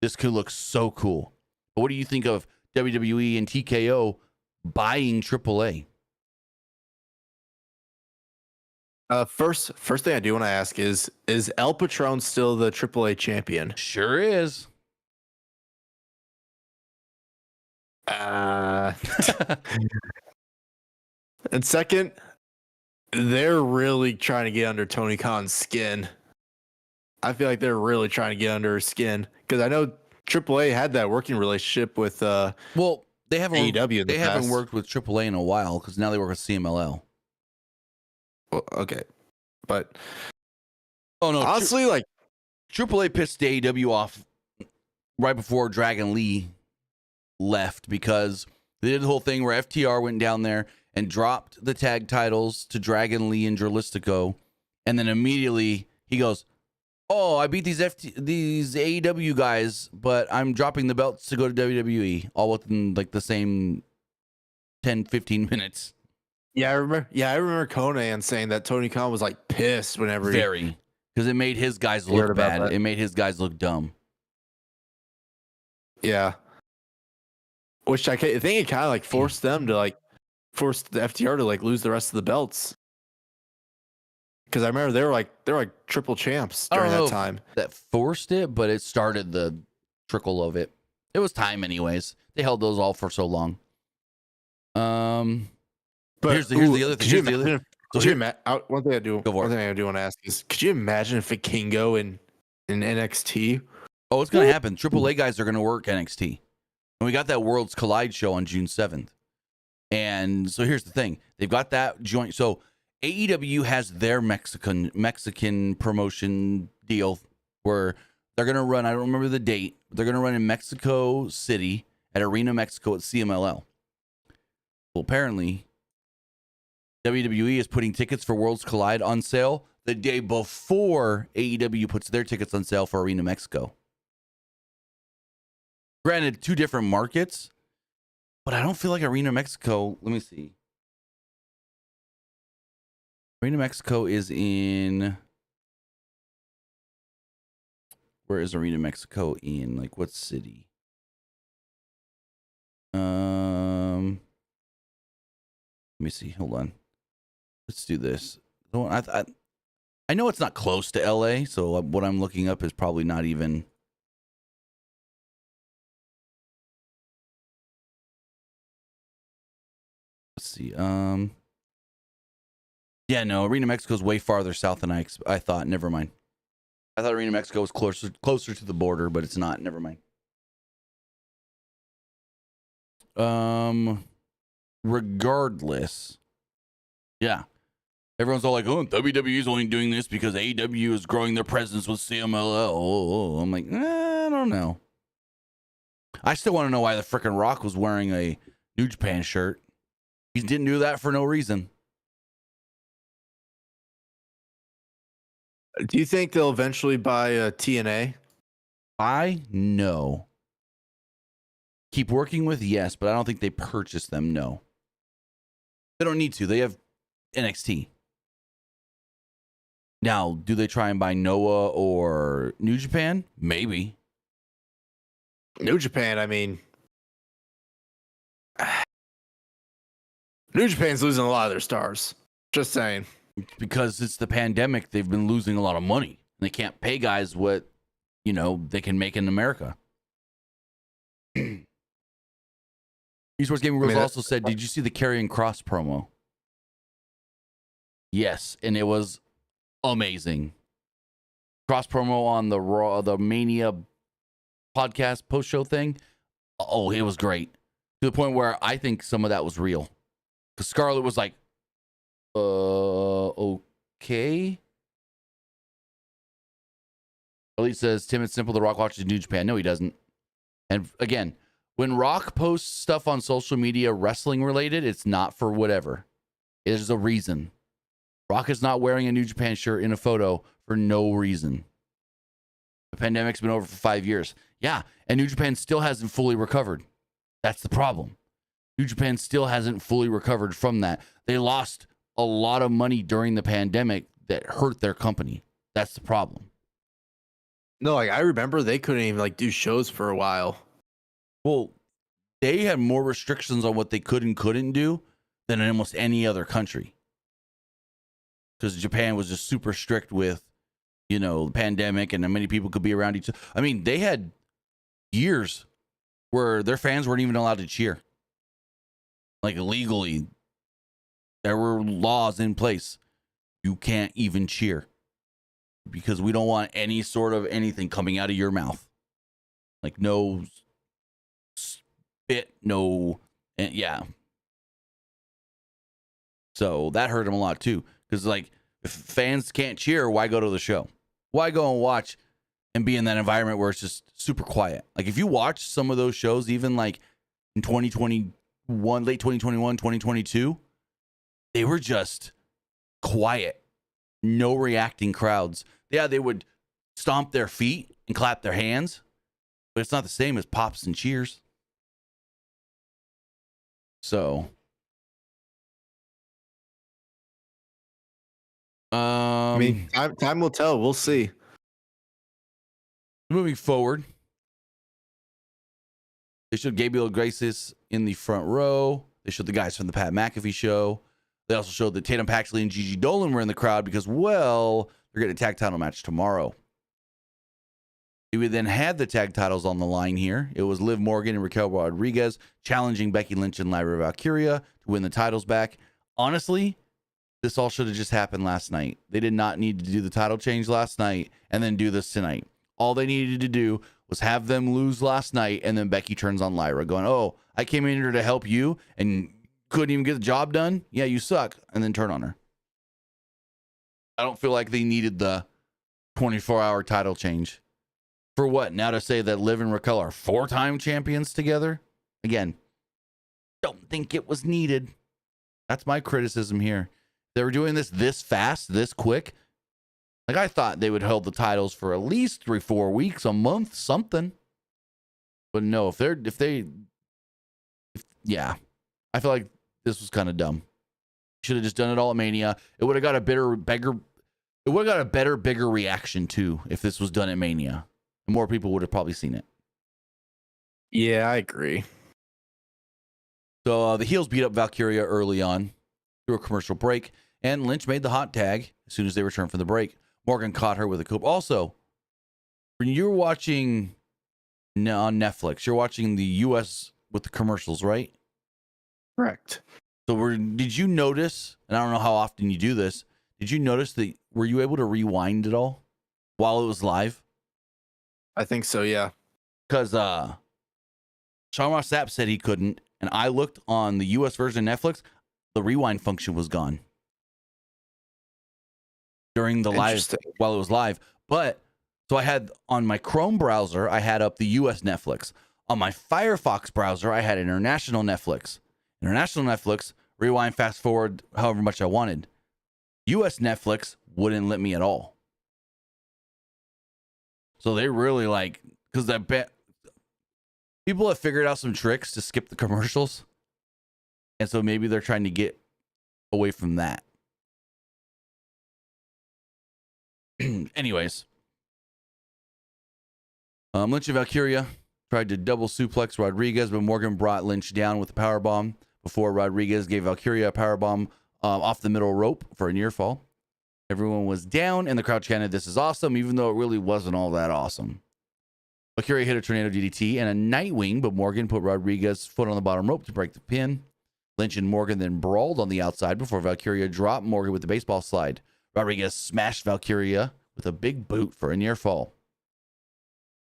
this could look so cool. But what do you think of WWE and TKO buying AAA? First thing I do want to ask is El Patron still the AAA champion? Sure is. And second, they're really trying to get under Tony Khan's skin. I feel like they're really trying to get under her skin because I know AAA had that working relationship with well, they haven't AEW. They haven't worked with AAA in a while because now they work with CMLL. Well, okay, but oh no, honestly, like AAA pissed AEW off right before Dragon Lee left because they did the whole thing where FTR went down there and dropped the tag titles to Dragon Lee and Jalisco, and then immediately he goes, "Oh, I beat these AEW guys, but I'm dropping the belts to go to WWE all within like the same 10-15 minutes." I remember Conan saying that Tony Khan was like pissed whenever because it made his guys look bad. It made his guys look dumb. Yeah. Which I think it kind of like forced them to like force the FTR to like lose the rest of the belts. Because I remember they were like triple champs during that time. That forced it, but it started the trickle of it. It was time anyways. They held those all for so long. But here's the other thing. One thing I do want to ask is, could you imagine if Vikingo in NXT? Oh, it's gonna happen. AAA guys are gonna work NXT, and we got that Worlds Collide show on June 7th. And so here's the thing: they've got that joint. So AEW has their Mexican promotion deal where they're gonna run. I don't remember the date. But they're gonna run in Mexico City at Arena Mexico at CMLL. Well, apparently, WWE is putting tickets for Worlds Collide on sale the day before AEW puts their tickets on sale for Arena Mexico. Granted, 2 different markets, but I don't feel like Arena Mexico. Let me see. Arena Mexico is in. Where is Arena Mexico in? Like what city? Let me see. Hold on. Let's do this. I know it's not close to LA, so what I'm looking up is probably not even. Let's see. Yeah, no, Arena Mexico is way farther south than I thought. Never mind. I thought Arena Mexico was closer to the border, but it's not. Never mind. Regardless, yeah. Everyone's all like, "Oh, WWE is only doing this because AEW is growing their presence with CMLL." Oh. I'm like, I don't know. I still want to know why the frickin' Rock was wearing a New Japan shirt. He didn't do that for no reason. Do you think they'll eventually buy TNA? No. Keep working with, yes, but I don't think they purchase them, no. They don't need to. They have NXT. Now, do they try and buy Noah or New Japan? Maybe. New Japan, I mean, New Japan's losing a lot of their stars. Just saying. Because it's the pandemic, they've been losing a lot of money. They can't pay guys what, they can make in America. Esports Gaming Rules also said, did you see the Karrion Kross promo? Yes, and it was amazing. Cross promo on the Mania podcast post-show thing. Oh, it was great. To the point where I think some of that was real. Because Scarlett was like, okay. Elite says, Tim, it's simple. The Rock watches New Japan. No, he doesn't. And again, when Rock posts stuff on social media, wrestling related, it's not for whatever. There's a reason. Rock is not wearing a New Japan shirt in a photo for no reason. The pandemic's been over for 5 years. Yeah, and New Japan still hasn't fully recovered. That's the problem. New Japan still hasn't fully recovered from that. They lost a lot of money during the pandemic that hurt their company. That's the problem. No, like I remember they couldn't even do shows for a while. Well, they had more restrictions on what they could and couldn't do than in almost any other country. Because Japan was just super strict with, the pandemic and how many people could be around each other. I mean, they had years where their fans weren't even allowed to cheer. Like legally, there were laws in place. You can't even cheer because we don't want any sort of anything coming out of your mouth. Like no spit, yeah. So that hurt him a lot too. Because if fans can't cheer, why go to the show? Why go and watch and be in that environment where it's just super quiet? Like if you watch some of those shows, even like in 2021, late 2021, 2022, they were just quiet. No reacting crowds. Yeah, they would stomp their feet and clap their hands, but it's not the same as pops and cheers. So, I mean, time will tell. We'll see. Moving forward, they showed Gabriel Graces in the front row. They showed the guys from the Pat McAfee show. They also showed that Tatum Paxley and Gigi Dolan were in the crowd because, well, they're getting a tag title match tomorrow. We then had the tag titles on the line here. It was Liv Morgan and Raquel Rodriguez challenging Becky Lynch and Lyra Valkyria to win the titles back. Honestly, this all should have just happened last night. They did not need to do the title change last night and then do this tonight. All they needed to do was have them lose last night, and then Becky turns on Lyra going, oh, I came in here to help you and couldn't even get the job done? Yeah, you suck. And then turn on her. I don't feel like they needed the 24-hour title change. For what? Now to say that Liv and Raquel are 4-time champions together? Again, don't think it was needed. That's my criticism here. They were doing this fast, this quick. Like I thought they would hold the titles for at least 3-4 weeks, a month, something. But no, yeah, I feel like this was kind of dumb. Should have just done it all at Mania. It would have got a better, bigger reaction too if this was done at Mania. More people would have probably seen it. Yeah, I agree. So the heels beat up Valkyria early on through a commercial break, and Lynch made the hot tag as soon as they returned from the break. Morgan caught her with a coup. Also, when you're watching on Netflix, you're watching the U.S. with the commercials, right? Correct. So did you notice, and I don't know how often you do this, did you notice that, were you able to rewind it all while it was live? I think so, yeah. Because Sean Ross Sapp said he couldn't, and I looked on the U.S. version of Netflix, the rewind function was gone during the live, while it was live. But, so I had, on my Chrome browser, I had up the U.S. Netflix. On my Firefox browser, I had international Netflix. International Netflix, rewind, fast forward, however much I wanted. U.S. Netflix wouldn't let me at all. So they really because I bet people have figured out some tricks to skip the commercials. And so maybe they're trying to get away from that. Anyways. Lynch and Valkyria tried to double suplex Rodriguez, but Morgan brought Lynch down with the powerbomb before Rodriguez gave Valkyria a powerbomb off the middle rope for a near fall. Everyone was down, and the crowd chanted, "This is awesome," even though it really wasn't all that awesome. Vaquer hit a tornado DDT and a Nightwing, but Morgan put Rodriguez's foot on the bottom rope to break the pin. Lynch and Morgan then brawled on the outside before Valkyria dropped Morgan with the baseball slide. Rodriguez smashed Valkyria with a big boot for a near fall.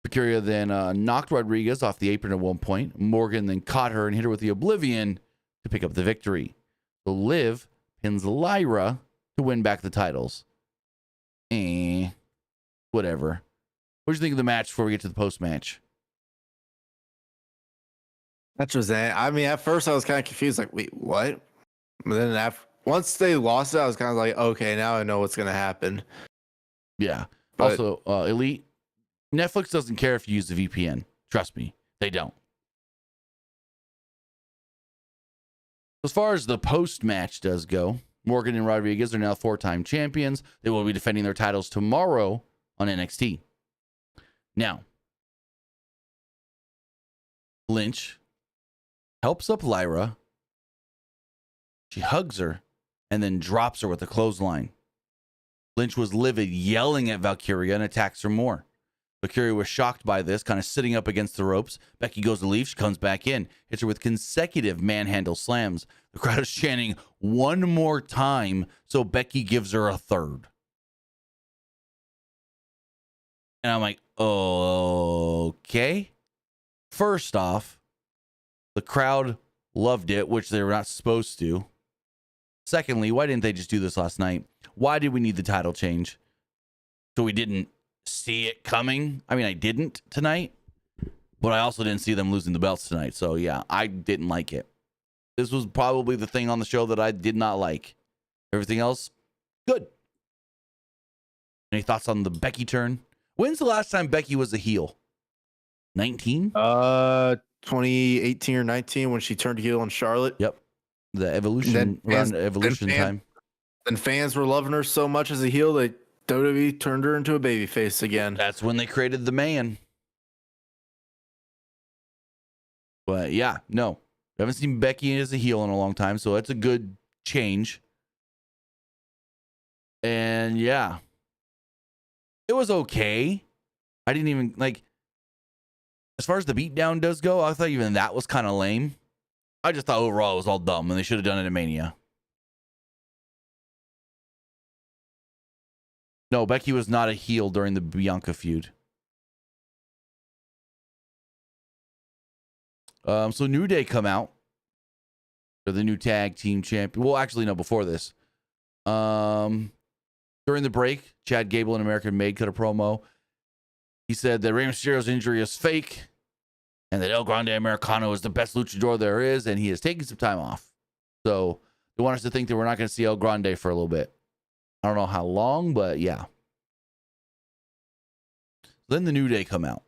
Valkyria then knocked Rodriguez off the apron at one point. Morgan then caught her and hit her with the Oblivion to pick up the victory. So Liv pins Lyra to win back the titles. Whatever. What did you think of the match before we get to the post-match? That was that. I mean, at first I was kind of confused, like, wait, what? But then once they lost it, I was kind of like, okay, now I know what's going to happen. Yeah. But, also, Elite, Netflix doesn't care if you use the VPN. Trust me, they don't. As far as the post-match does go, Morgan and Rodriguez are now 4-time champions. They will be defending their titles tomorrow on NXT. Now, Lynch helps up Lyra. She hugs her and then drops her with a clothesline. Lynch was livid, yelling at Valkyria, and attacks her more. Valkyria was shocked by this, kind of sitting up against the ropes. Becky goes to leave. She comes back in, hits her with consecutive manhandle slams. The crowd is chanting one more time, so Becky gives her a third. And I'm like, okay. First off, the crowd loved it, which they were not supposed to. Secondly, why didn't they just do this last night? Why did we need the title change? So we didn't see it coming. I mean, I didn't tonight, but I also didn't see them losing the belts tonight. So yeah, I didn't like it. This was probably the thing on the show that I did not like. Everything else, good. Any thoughts on the Becky turn? When's the last time Becky was a heel? 19? 2018 or 19 when she turned heel on Charlotte. Yep. The evolution, time. And fans were loving her so much as a heel that WWE turned her into a babyface again. That's when they created the man. But yeah, no. We haven't seen Becky as a heel in a long time, so that's a good change. And yeah, it was okay. I didn't even like, as far as the beatdown does go, I thought even that was kind of lame. I just thought overall it was all dumb and they should have done it at Mania. No, Becky was not a heel during the Bianca feud. So New Day come out. They're the new tag team champion. Well, actually, no, before this. During the break, Chad Gable and American Made cut a promo. He said that Rey Mysterio's injury is fake and that El Grande Americano is the best luchador there is, and he is taking some time off. So they want us to think that we're not going to see El Grande for a little bit. I don't know how long, but yeah. Then the New Day come out.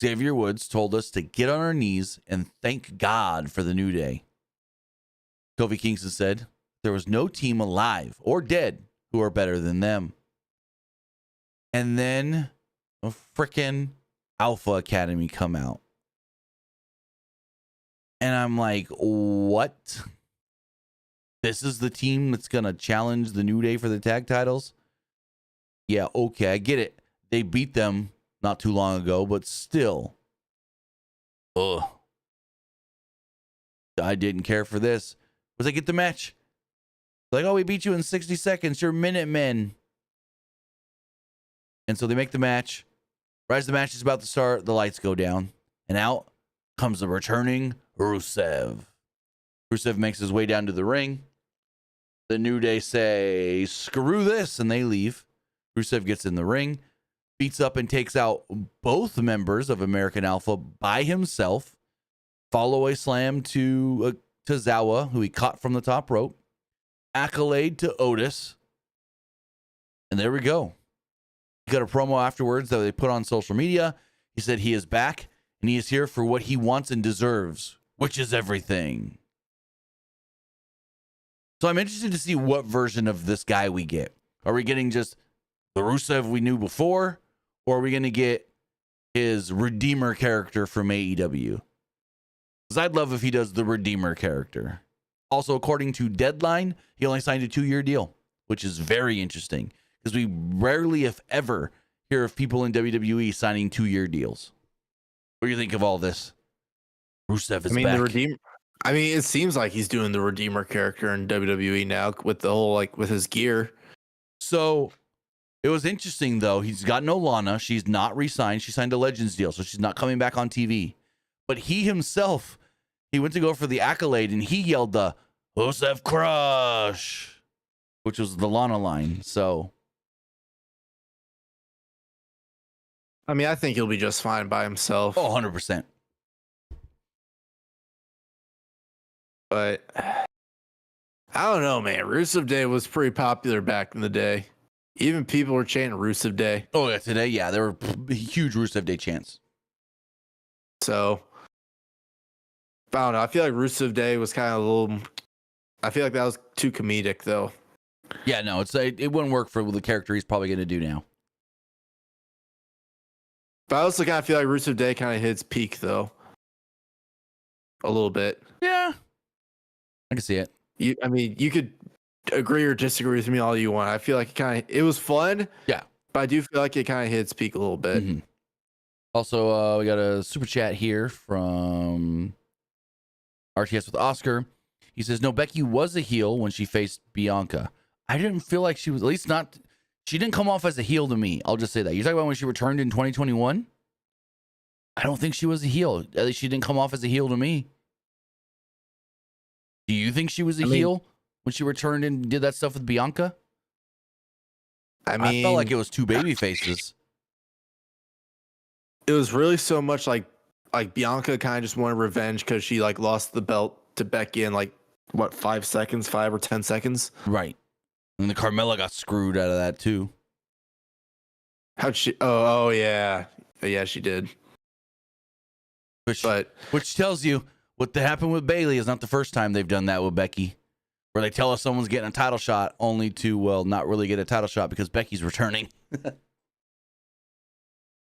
Xavier Woods told us to get on our knees and thank God for the New Day. Kofi Kingston said there was no team alive or dead who are better than them. And then a frickin' Alpha Academy come out. And I'm like, what? This is the team that's going to challenge the New Day for the tag titles? Yeah, okay, I get it. They beat them not too long ago, but still. Ugh. I didn't care for this. Was I get the match? Like, oh, we beat you in 60 seconds. You're Minutemen. And so they make the match. Right as the match is about to start, the lights go down. And out comes the returning Rusev. Rusev makes his way down to the ring. The New Day say, screw this, and they leave. Rusev gets in the ring, beats up and takes out both members of American Alpha by himself. Follow-away slam to Zawa, who he caught from the top rope. Accolade to Otis. And there we go. He got a promo afterwards that they put on social media. He said he is back, and he is here for what he wants and deserves, which is everything. So I'm interested to see what version of this guy we get. Are we getting just the Rusev we knew before? Or are we going to get his Redeemer character from AEW. Because I'd love if he does the Redeemer character. Also, according to Deadline, he only signed a 2-year deal, which is very interesting because we rarely, if ever, hear of people in WWE signing 2-year deals. What do you think of all this? Rusev is back. The Redeemer. I mean, it seems like he's doing the Redeemer character in WWE now with the whole with his gear. So it was interesting though. He's got no Lana. She's not re-signed. She signed a Legends deal, so she's not coming back on TV. But he himself, he went to go for the accolade and he yelled the Rusev Crush, which was the Lana line. So I mean, I think he'll be just fine by himself. Oh, 100%. But I don't know, man. Rusev Day was pretty popular back in the day. Even people were chanting Rusev Day. Oh, yeah, today, yeah, there were huge Rusev Day chants. So, I don't know. I feel like Rusev Day was kind of a little... I feel like that was too comedic, though. Yeah, no, it wouldn't work for the character he's probably going to do now. But I also kind of feel like Rusev Day kind of hit its peak, though. A little bit. Yeah. I can see it. You could agree or disagree with me all you want. I feel like it was fun. Yeah. But I do feel like it kind of hit its peak a little bit. Mm-hmm. Also, we got a super chat here from RTS with Oscar. He says, no, Becky was a heel when she faced Bianca. I didn't feel like she was, at least not, she didn't come off as a heel to me. I'll just say that. You're talking about when she returned in 2021? I don't think she was a heel. At least she didn't come off as a heel to me. Do you think she was a heel when she returned and did that stuff with Bianca? I felt like it was two baby faces. It was really so much like Bianca kind of just wanted revenge because she lost the belt to Becky in 5 seconds, 5 or 10 seconds. Right. And the Carmella got screwed out of that too. How'd she? Oh yeah, yeah, she did. Which tells you what happened with Bayley is not the first time they've done that with Becky, where they tell us someone's getting a title shot only to not really get a title shot because Becky's returning.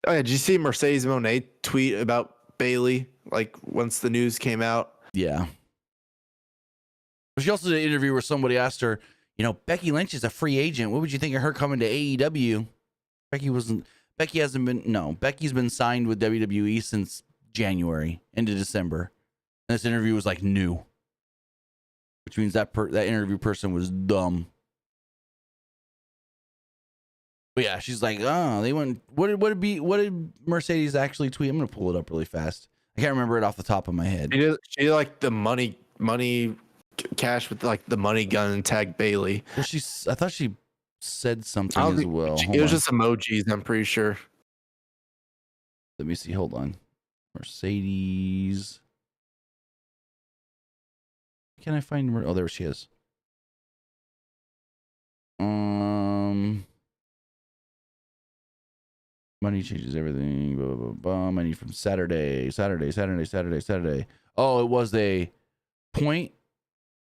Oh yeah, did you see Mercedes Moné tweet about Bayley once the news came out? Yeah. But she also did an interview where somebody asked her, Becky Lynch is a free agent. What would you think of her coming to AEW? Becky's been signed with WWE since January into December. And this interview was new, which means that interview person was dumb. But yeah, she's like, oh, they went. What did Mercedes actually tweet? I'm gonna pull it up really fast. I can't remember it off the top of my head. She did the money cash with the money gun and tag Bayley. Well, I thought she said something as well. It was just emojis. I'm pretty sure. Let me see. Hold on, Mercedes. Can I find her? Oh, there she is. Money changes everything. Blah, blah, blah, blah. Money from Saturday. Oh, it was a point,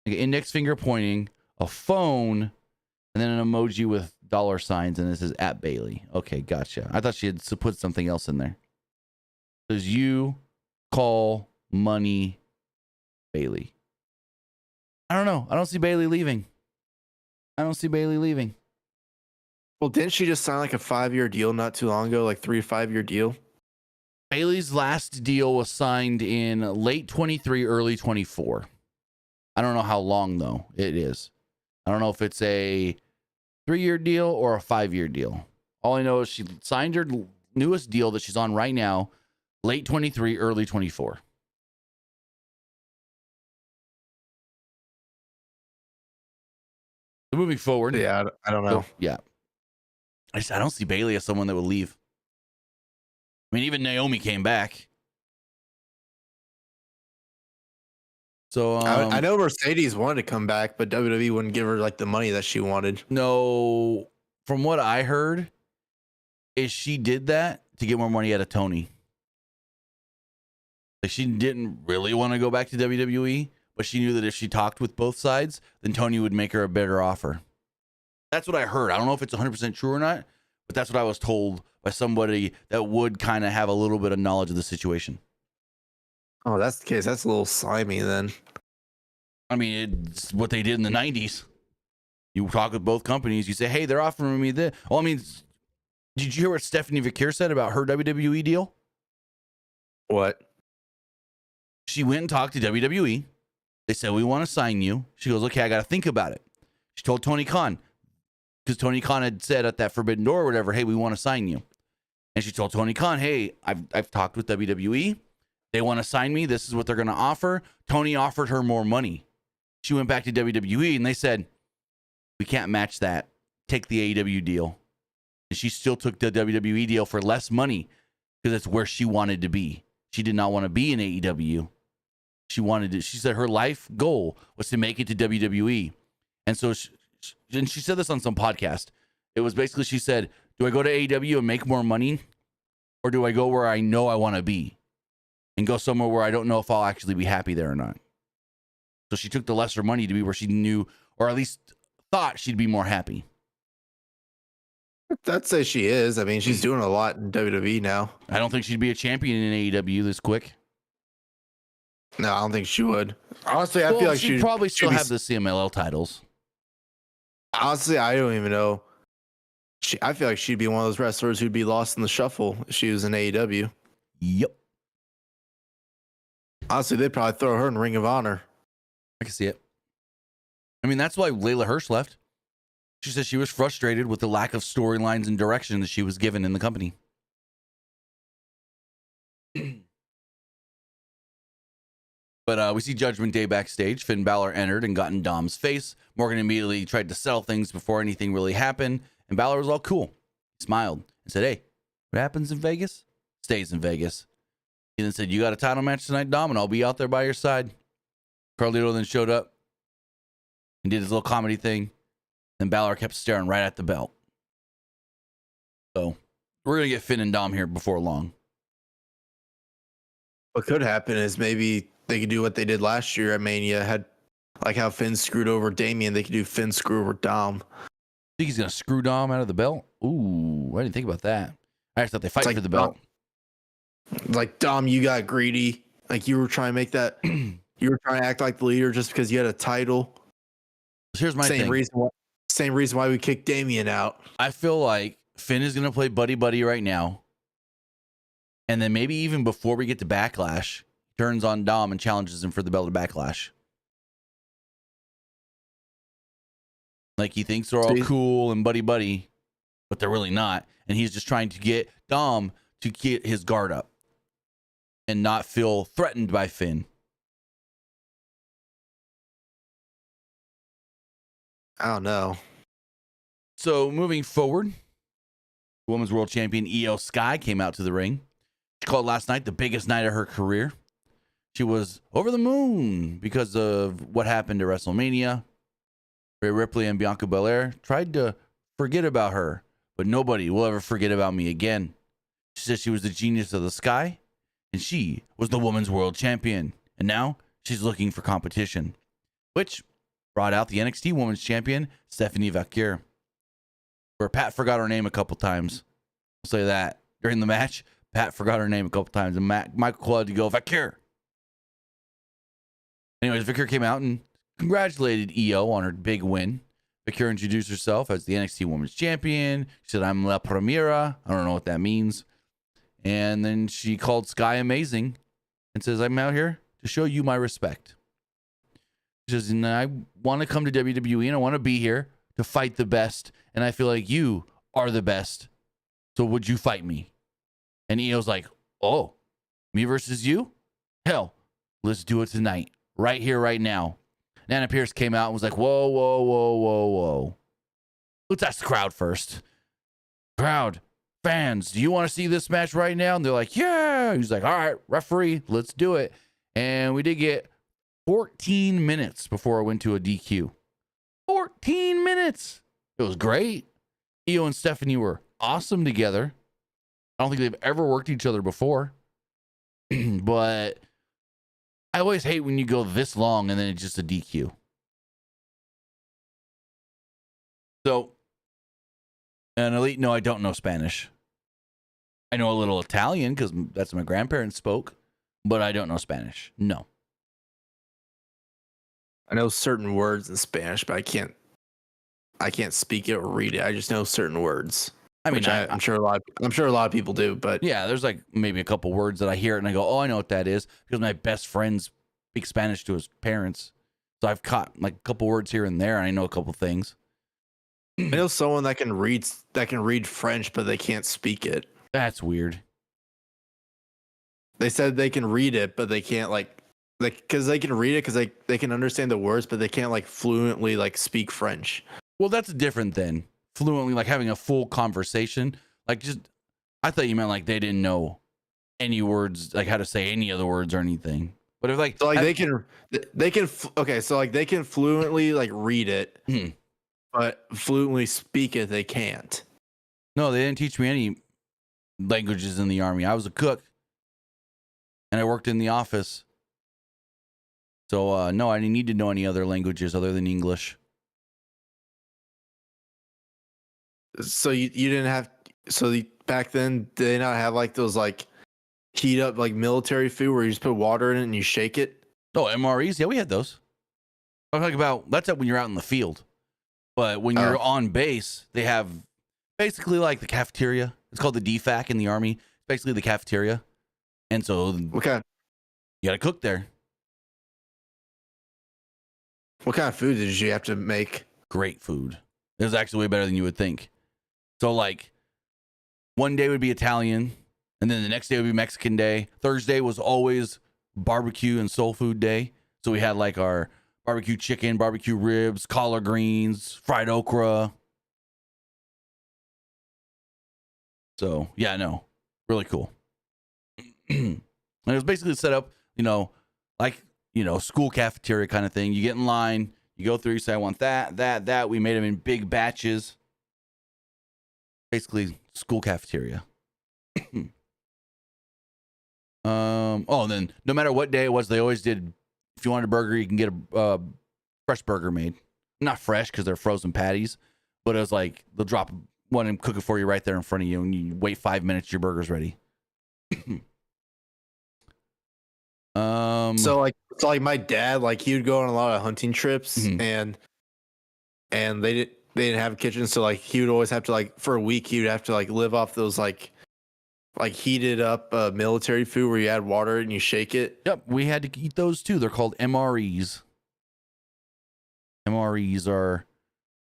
an index finger pointing, a phone, and then an emoji with dollar signs, and this is at Bayley. Okay, gotcha. I thought she had put something else in there. It says you call money Bayley. I don't know. I don't see Bayley leaving. Well, didn't she just sign a 5-year deal not too long ago? 3 to 5 year deal? Bayley's last deal was signed in late 23, early 24. I don't know how long, though, it is. I don't know if it's a 3-year deal or a 5-year deal. All I know is she signed her newest deal that she's on right now, late 23, early 24. So moving forward. Yeah, I don't know. Yeah. I don't see Bayley as someone that would leave. I mean, even Naomi came back. So I know Mercedes wanted to come back, but WWE wouldn't give her the money that she wanted. No, from what I heard, is she did that to get more money out of Tony. She didn't really want to go back to WWE, but she knew that if she talked with both sides, then Tony would make her a better offer. That's what I heard. I don't know if it's 100% true or not, but that's what I was told by somebody that would kind of have a little bit of knowledge of the situation. Oh, that's the case. That's a little slimy then. I mean, it's what they did in the 90s. You talk with both companies. You say, hey, they're offering me this. Well, I mean, did you hear what Stephanie Vaquer said about her WWE deal? What? She went and talked to WWE. They said, we want to sign you. She goes, okay, I got to think about it. She told Tony Khan, because Tony Khan had said at that Forbidden Door or whatever, hey, we want to sign you. And she told Tony Khan, hey, I've talked with WWE. They want to sign me. This is what they're going to offer. Tony offered her more money. She went back to WWE and they said, we can't match that. Take the AEW deal. And she still took the WWE deal for less money because that's where she wanted to be. She did not want to be in AEW. She said her life goal was to make it to WWE. And so she said this on some podcast. It was basically, she said, do I go to AEW and make more money? Or do I go where I know I want to be? And go somewhere where I don't know if I'll actually be happy there or not. So she took the lesser money to be where she knew, or at least thought she'd be more happy. I'd say she is. I mean, she's doing a lot in WWE now. I don't think she'd be a champion in AEW this quick. No, I don't think she would. Honestly, I feel like she'd probably still have the CMLL titles. Honestly, I don't even know. I feel like she'd be one of those wrestlers who'd be lost in the shuffle if she was in AEW. Yep. Honestly, they'd probably throw her in Ring of Honor. I can see it. I mean, that's why Layla Hirsch left. She said she was frustrated with the lack of storylines and direction that she was given in the company. But we see Judgment Day backstage. Finn Balor entered and got in Dom's face. Morgan immediately tried to settle things before anything really happened. And Balor was all cool. He smiled and said, hey, what happens in Vegas stays in Vegas. He then said, you got a title match tonight, Dom, and I'll be out there by your side. Carlito then showed up and did his little comedy thing. Then Balor kept staring right at the belt. So we're going to get Finn and Dom here before long. What could happen is maybe they could do what they did last year at Mania. Had like how Finn screwed over Damian. They could do Finn screw over Dom. Think he's going to screw Dom out of the belt? Ooh, I didn't think about that. I just thought they fight like for the belt. Like, Dom, you got greedy. Like, you were trying to make that... You were trying to act like the leader just because you had a title. Here's my thing. Same reason why we kicked Damian out. I feel like Finn is going to play buddy-buddy right now. And then maybe even before we get to Backlash, turns on Dom and challenges him for the belt of Backlash. Like, he thinks they're all cool and buddy-buddy, but they're really not. And he's just trying to get Dom to get his guard up and not feel threatened by Finn. I don't know. So moving forward, Women's World Champion Io Sky came out to the ring. She called last night the biggest night of her career. She was over the moon because of what happened to WrestleMania. Rhea Ripley and Bianca Belair tried to forget about her, but nobody will ever forget about me again. She said she was the genius of the sky, and she was the Women's World Champion. And now she's looking for competition, which brought out the NXT Women's Champion, Stephanie Vaquer. Where Pat forgot her name a couple times. I'll say that. During the match, Pat forgot her name a couple times, and Michael Cole had to go, Vaquer. Anyways, Vaquer came out and congratulated Io on her big win. Vaquer introduced herself as the NXT Women's Champion. She said, I'm La Primera. I don't know what that means. And then she called Sky amazing and says, I'm out here to show you my respect. She says, and I want to come to WWE and I want to be here to fight the best. And I feel like you are the best. So would you fight me? And Io's like, oh, me versus you? Hell, let's do it tonight. Right here, right now. Nana Pierce came out and was like, whoa, whoa, whoa, whoa, whoa. Let's ask the crowd first. Crowd, fans, do you want to see this match right now? And they're like, yeah. He's like, all right, referee, let's do it. And we did get 14 minutes before I went to a DQ. 14 minutes. It was great. Io and Stephanie were awesome together. I don't think they've ever worked each other before. But I always hate when you go this long and then it's just a DQ. So, and Elite, no, I don't know Spanish. I know a little Italian because that's what my grandparents spoke, but I don't know Spanish. No. I know certain words in Spanish, but I can't speak it or read it. I just know certain words. I mean, I'm sure a lot of people do, but yeah, there's like maybe a couple words that I hear and I go, oh, I know what that is, because my best friend speaks Spanish to his parents. So I've caught like a couple words here and there, and I know a couple things. I know someone that can read French, but they can't speak it. That's weird. They said they can read it, but they can't because they can read it because they can understand the words, but they can't like fluently like speak French. Well, that's different than fluently, like having a full conversation. Like, just, I thought you meant like they didn't know any words, like how to say any other words or anything. But if like, so like they can okay, so like they can fluently like read it, but fluently speak it they can't. No, they didn't teach me any languages in the Army. I was a cook and I worked in the office. So no, I didn't need to know any other languages other than English. So you didn't have back then did they not have like those like heat up like military food where you just put water in it and you shake it? Oh, MREs, yeah, we had those. I'm talking about that's up when you're out in the field, but when you're on base, they have basically like the cafeteria. It's called the DFAC in the Army. It's basically the cafeteria, and so you got to cook there. What kind of food did you have to make? Great food. It was actually way better than you would think. So like one day would be Italian, and then the next day would be Mexican day. Thursday was always barbecue and soul food day. So we had like our barbecue chicken, barbecue ribs, collard greens, fried okra. So yeah, no, really cool. And it was basically set up, like, school cafeteria kind of thing. You get in line, you go through, you say, I want that. We made them in big batches. Basically, school cafeteria. And then no matter what day it was, they always did, if you wanted a burger, you can get a fresh burger made. Not fresh because they're frozen patties, but it was like they'll drop one and cook it for you right there in front of you, and you wait 5 minutes, your burger's ready. So like my dad, like he would go on a lot of hunting trips, and they didn't have a kitchen, so like he would always have to like for a week he would have to like live off those like heated up military food where you add water and you shake it. Yep, we had to eat those too. They're called MREs. MREs are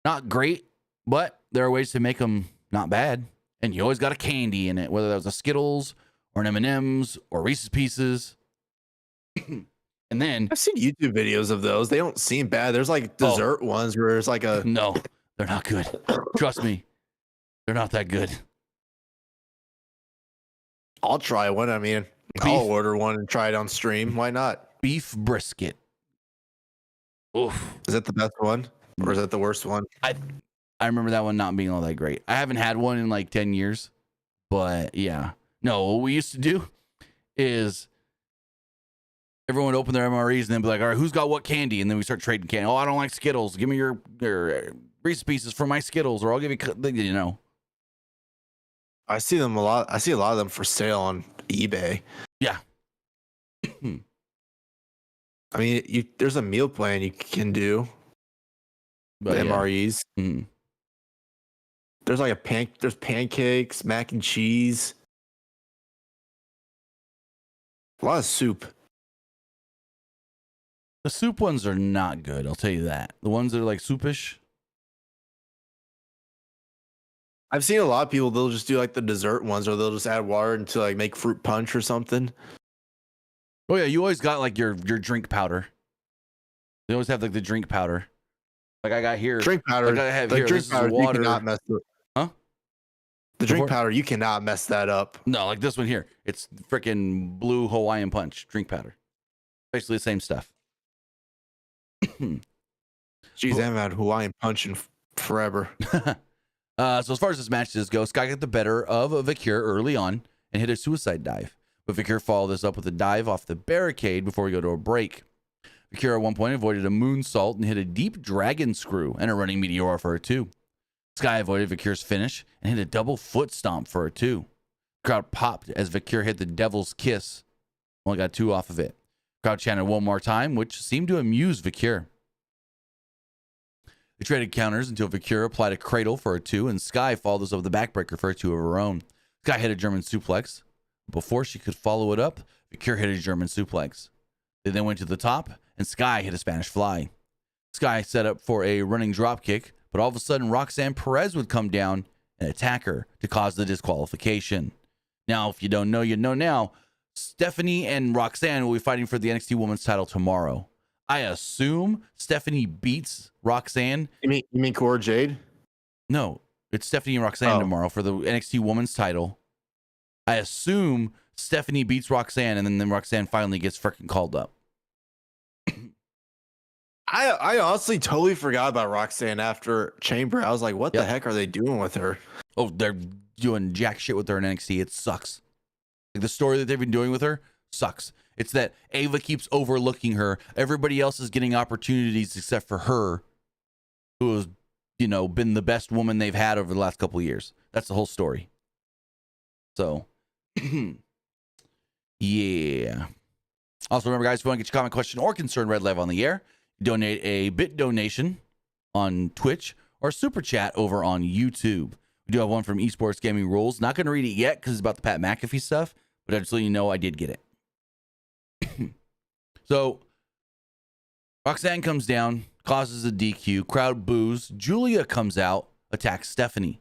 not great, but there are ways to make them not bad. And you always got a candy in it, whether that was a Skittles or an M&M's or Reese's Pieces. And then I've seen YouTube videos of those. They don't seem bad. There's like dessert ones where it's like a no, they're not good. Trust me, they're not that good. I'll try one. I mean, I'll order one and try it on stream. Why not? Beef brisket. Oof. Is that the best one, or is that the worst one? I remember that one not being all that great. I haven't had one in like 10 years, but yeah. No, what we used to do is everyone would open their MREs and then be like, all right, who's got what candy? And then we start trading candy. Oh, I don't like Skittles. Give me your Reese's Pieces for my Skittles, or I'll give you, I see them a lot. I see a lot of them for sale on eBay. Yeah. I mean, there's a meal plan you can do. But MREs. There's like there's pancakes, mac and cheese, a lot of soup. The soup ones are not good, I'll tell you that. The ones that are like soupish. I've seen a lot of people, they'll just do like the dessert ones, or they'll just add water into like make fruit punch or something. Oh yeah, you always got like your drink powder. They always have like the drink powder. Like I got here. Drink powder. Like I have here. Drink powder, water. you cannot mess with. Huh? The drink powder, you cannot mess that up. No, like this one here. It's freaking blue Hawaiian punch drink powder. Basically the same stuff. Jeez, I haven't had Hawaiian punch in forever. So as far as this match goes, Sky got the better of Vaquer early on and hit a suicide dive. But Vaquer followed this up with a dive off the barricade before we go to a break. Vaquer at one point avoided a moonsault and hit a deep dragon screw and a running meteor for a 2. Sky avoided Vaquer's finish and hit a double foot stomp for a 2. Crowd popped as Vaquer hit the devil's kiss. Only got 2 off of it. Crowd chanted one more time, which seemed to amuse Vaquer. They traded counters until Vaquer applied a cradle for a 2, and Sky followed this up with the backbreaker for a 2 of her own. Sky hit a German suplex. Before she could follow it up, Vaquer hit a German suplex. They then went to the top, and Sky hit a Spanish fly. Sky set up for a running dropkick, but all of a sudden Roxanne Perez would come down and attack her to cause the disqualification. Now, if you don't know, you know now. Stephanie and Roxanne will be fighting for the NXT Women's title tomorrow. I assume Stephanie beats Roxanne. You mean Cora Jade? No, it's Stephanie and Roxanne tomorrow for the NXT Women's title. I assume Stephanie beats Roxanne, and then Roxanne finally gets freaking called up. I honestly totally forgot about Roxanne after Chamber. I was like, what the heck are they doing with her? Oh, they're doing jack shit with her in NXT. It sucks. Like, the story that they've been doing with her sucks. It's that Ava keeps overlooking her. Everybody else is getting opportunities except for her, who has, been the best woman they've had over the last couple of years. That's the whole story. So, yeah. Also, remember, guys, if you want to get your comment, question, or concern read live on the air, donate a bit donation on Twitch or super chat over on YouTube. We do have one from Esports Gaming Rules. Not going to read it yet because it's about the Pat McAfee stuff, but just so you know, I did get it. So, Roxanne comes down, causes a DQ, crowd boos. Julia comes out, attacks Stephanie.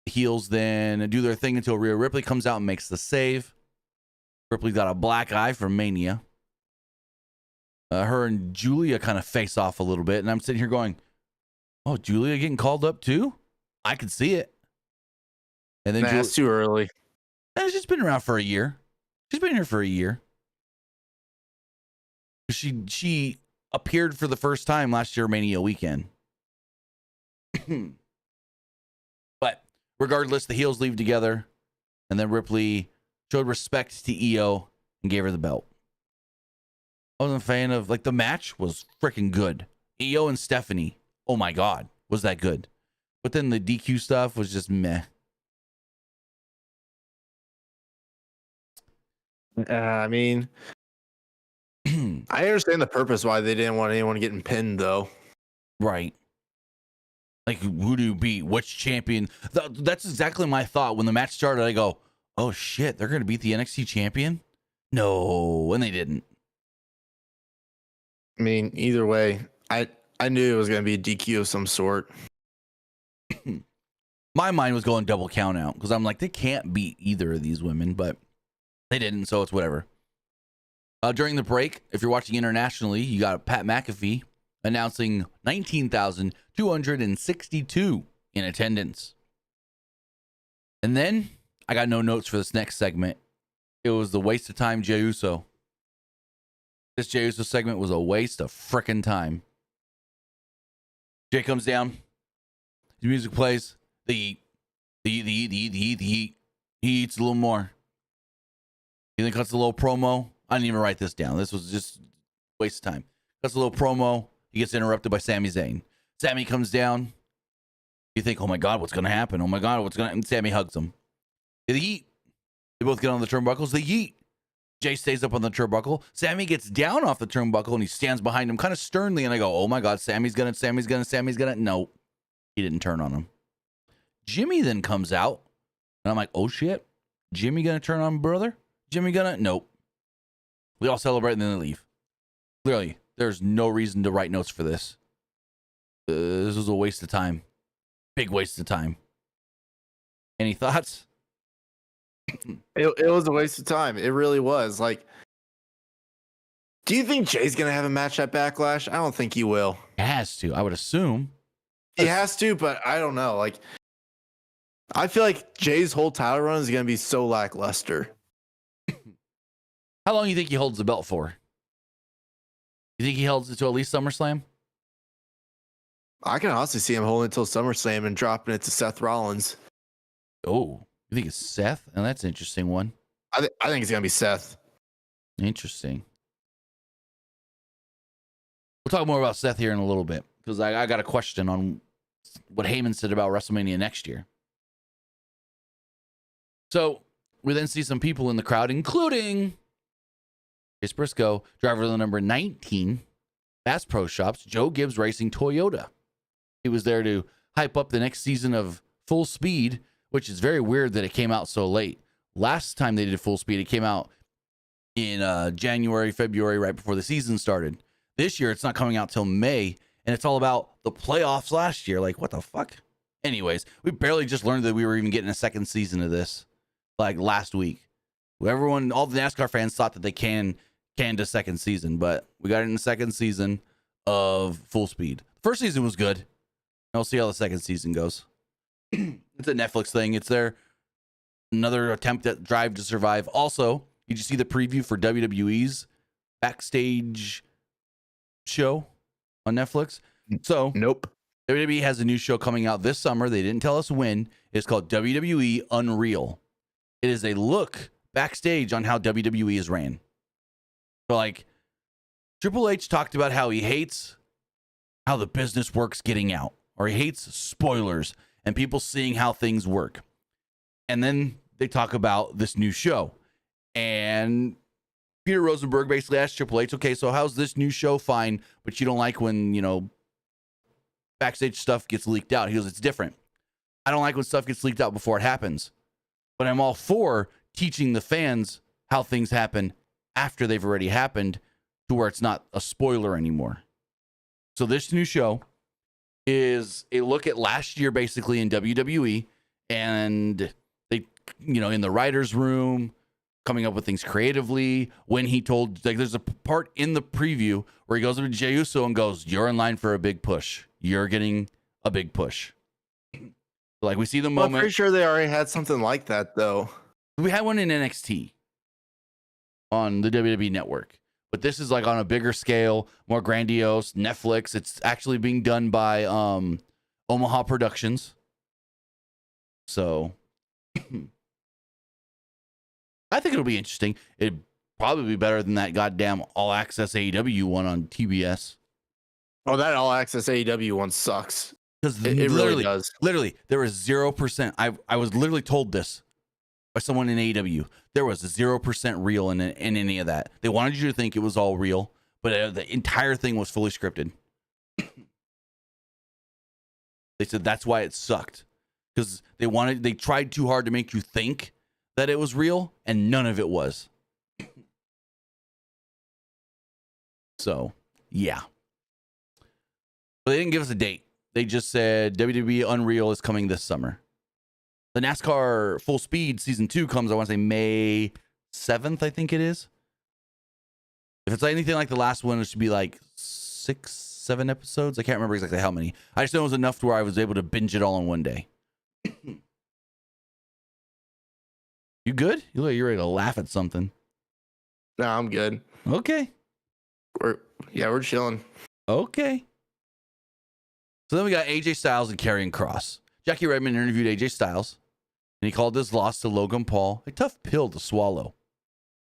The heels then do their thing until Rhea Ripley comes out and makes the save. Ripley got a black eye from Mania. Her and Julia kind of face off a little bit, and I'm sitting here going, oh, Julia getting called up too? I could see it. And then it's too early. She's just been around for a year. She's been here for a year. She appeared for the first time last year, Mania weekend. But regardless, the heels leave together, and then Ripley showed respect to EO and gave her the belt. I wasn't a fan of, the match was freaking good. EO and Stephanie, oh my God, was that good. But then the DQ stuff was just meh. I mean, I understand the purpose why they didn't want anyone getting pinned, though. Right. Like, who do you beat? Which champion? That's exactly my thought. When the match started, I go, oh shit, they're going to beat the NXT champion? No, and they didn't. I mean, either way, I knew it was going to be a DQ of some sort. My mind was going double count out because I'm like, they can't beat either of these women, but they didn't, so it's whatever. During the break, if you're watching internationally, you got Pat McAfee announcing 19,262 in attendance. And then I got no notes for this next segment. It was the waste of time Jey Uso. This Jey Uso segment was a waste of frickin' time. Jey comes down. His music plays. They eat. He eats a little more. He then cuts a little promo. I didn't even write this down. This was just a waste of time. Cuts a little promo. He gets interrupted by Sami Zayn. Sami comes down. You think, oh my God, what's going to happen? Oh my God, what's going to happen? Sami hugs him. They eat. They both get on the turnbuckles. They eat. Jey stays up on the turnbuckle. Sami gets down off the turnbuckle and he stands behind him kind of sternly. And I go, oh my God, Sami's gonna. No, he didn't turn on him. Jimmy then comes out. And I'm like, oh shit. Jimmy gonna turn on brother? Nope. We all celebrate and then they leave. Clearly, there's no reason to write notes for this. This was a waste of time. Big waste of time. Any thoughts? It was a waste of time. It really was. Like, do you think Jay's going to have a match at Backlash? I don't think he will. He has to. I would assume. He has to, but I don't know. Like, I feel like Jay's whole title run is going to be so lackluster. How long do you think he holds the belt for? You think he holds it to at least SummerSlam? I can honestly see him holding it until SummerSlam and dropping it to Seth Rollins. Oh, you think it's Seth? And that's an interesting one. I think it's going to be Seth. Interesting. We'll talk more about Seth here in a little bit because I got a question on what Heyman said about WrestleMania next year. So we then see some people in the crowd, including Chase Briscoe, driver of the number 19, Bass Pro Shops, Joe Gibbs Racing Toyota. He was there to hype up the next season of Full Speed, which is very weird that it came out so late. Last time they did Full Speed, it came out in January, February, right before the season started. This year, it's not coming out till May, and it's all about the playoffs last year. Like, what the fuck? Anyways, we barely just learned that we were even getting a second season of this, like last week. Everyone, all the NASCAR fans thought that they canned a second season, but we got it in the second season of Full Speed. First season was good. We'll see how the second season goes. It's a Netflix thing. It's another attempt at Drive to Survive. Also, did you see the preview for WWE's Backstage show on Netflix? So, Nope. WWE has a new show coming out this summer. They didn't tell us when. It's called WWE Unreal. It is a look backstage on how WWE is ran. So, like, Triple H talked about how he hates how the business works getting out, or he hates spoilers and people seeing how things work. And then they talk about this new show. And Peter Rosenberg basically asked Triple H, okay, so how's this new show fine, but you don't like when, backstage stuff gets leaked out? He goes, it's different. I don't like when stuff gets leaked out before it happens. But I'm all for teaching the fans how things happen after they've already happened to where it's not a spoiler anymore. So this new show is a look at last year, basically, in WWE, and they, in the writer's room, coming up with things creatively. When he told, like, there's a part in the preview where he goes up to Jey Uso and goes, you're in line for a big push. You're getting a big push. Like, we see the moment. I'm pretty sure they already had something like that, though. We had one in NXT on the WWE network. But this is like on a bigger scale, more grandiose. Netflix. It's actually being done by Omaha Productions. So I think it'll be interesting. It'd probably be better than that goddamn All Access AEW one on TBS. Oh, that All Access AEW one sucks. Because it really does. Literally, there was 0%. I was literally told this by someone in AEW. There was 0% real in any of that. They wanted you to think it was all real, but the entire thing was fully scripted. They said that's why it sucked, because they tried too hard to make you think that it was real, and none of it was. So, yeah. But they didn't give us a date. They just said WWE Unreal is coming this summer. The NASCAR Full Speed Season 2 comes, I want to say, May 7th, I think it is. If it's anything like the last one, it should be like 6-7 episodes. I can't remember exactly how many. I just know it was enough to where I was able to binge it all in one day. You good? You look like you're ready to laugh at something. No, I'm good. Okay. We're chilling. Okay. So then we got AJ Styles and Karrion Kross. Jackie Redmond interviewed AJ Styles, and he called this loss to Logan Paul a tough pill to swallow.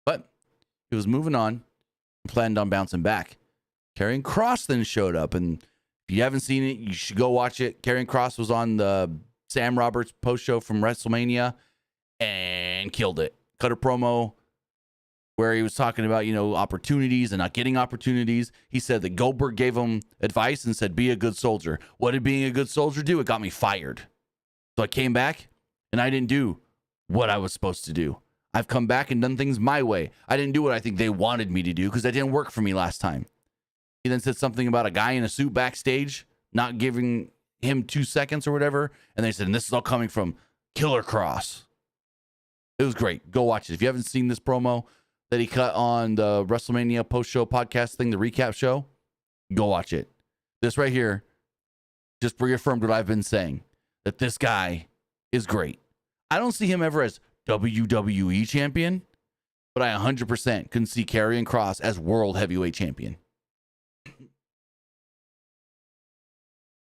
But he was moving on and planned on bouncing back. Karrion Kross then showed up, and if you haven't seen it, you should go watch it. Karrion Kross was on the Sam Roberts post show from Wrestlemania and killed it. Cut a promo where he was talking about, opportunities and not getting opportunities. He said that Goldberg gave him advice and said, be a good soldier. What did being a good soldier do? It got me fired. So I came back and I didn't do what I was supposed to do. I've come back and done things my way. I didn't do what I think they wanted me to do because that didn't work for me last time. He then said something about a guy in a suit backstage, not giving him 2 seconds or whatever. And they said, and this is all coming from Killer Kross. It was great. Go watch it. If you haven't seen this promo that he cut on the WrestleMania post-show podcast thing, the recap show, go watch it. This right here just reaffirmed what I've been saying, that this guy is great. I don't see him ever as WWE champion, but I 100% can see Karrion Kross as world heavyweight champion.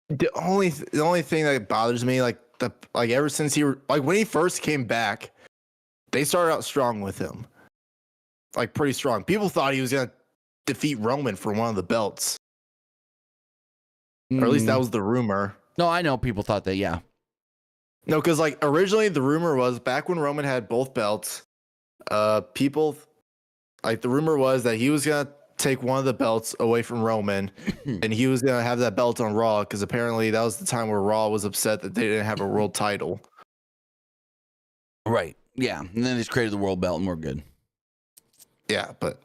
The only thing that bothers me, ever since when he first came back, they started out strong with him. Pretty strong. People thought he was going to defeat Roman for one of the belts. Or at least that was the rumor. No, I know people thought that, yeah. No, because like originally the rumor was back when Roman had both belts, people like the rumor was that he was gonna take one of the belts away from Roman, and he was gonna have that belt on Raw because apparently that was the time where Raw was upset that they didn't have a world title. Right. Yeah. And then they just created the world belt and we're good. Yeah, but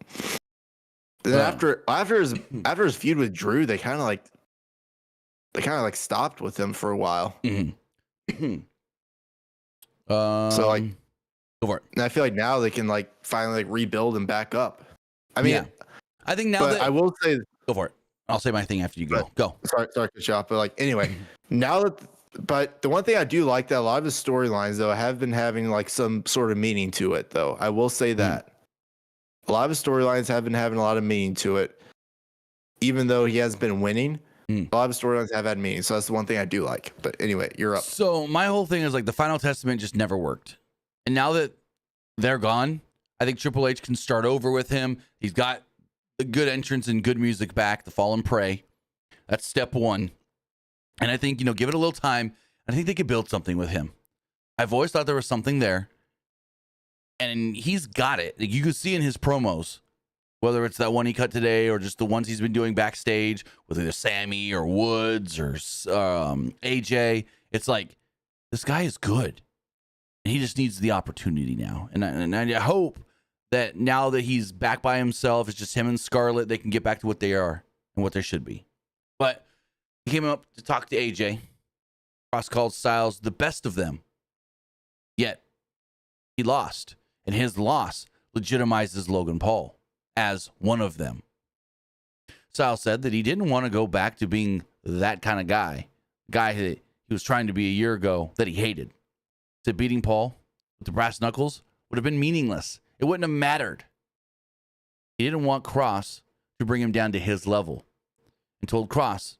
then after his feud with Drew, they kind of like stopped with him for a while. Mm-hmm. So like, go for it. and I feel like now they can like finally like rebuild and back up. I mean, yeah. I think now that I will say, go for it. I'll say my thing after you go. Go. Sorry to cut you off, but like anyway, now that. But the one thing I do like that a lot of his storylines though have been having like some sort of meaning to it though. I will say that a lot of his storylines have been having a lot of meaning to it, even though he hasn't been winning. A lot of his storylines have had meaning, so that's the one thing I do like. But anyway, you're up. So my whole thing is like the Final Testament just never worked, and now that they're gone, I think Triple H can start over with him. He's got a good entrance and good music back. The Fall and Pray. That's step one. And I think, give it a little time. I think they could build something with him. I've always thought there was something there. And he's got it. Like, you could see in his promos, whether it's that one he cut today or just the ones he's been doing backstage with either Sammy or Woods or AJ. It's like, this guy is good. And he just needs the opportunity now. And I hope that now that he's back by himself, it's just him and Scarlett, they can get back to what they are and what they should be. But he came up to talk to AJ. Cross called Styles the best of them. Yet, he lost. And his loss legitimizes Logan Paul as one of them. Styles said that he didn't want to go back to being that kind of guy that he was trying to be a year ago that he hated. Said beating Paul with the brass knuckles would have been meaningless. It wouldn't have mattered. He didn't want Cross to bring him down to his level. And told Cross,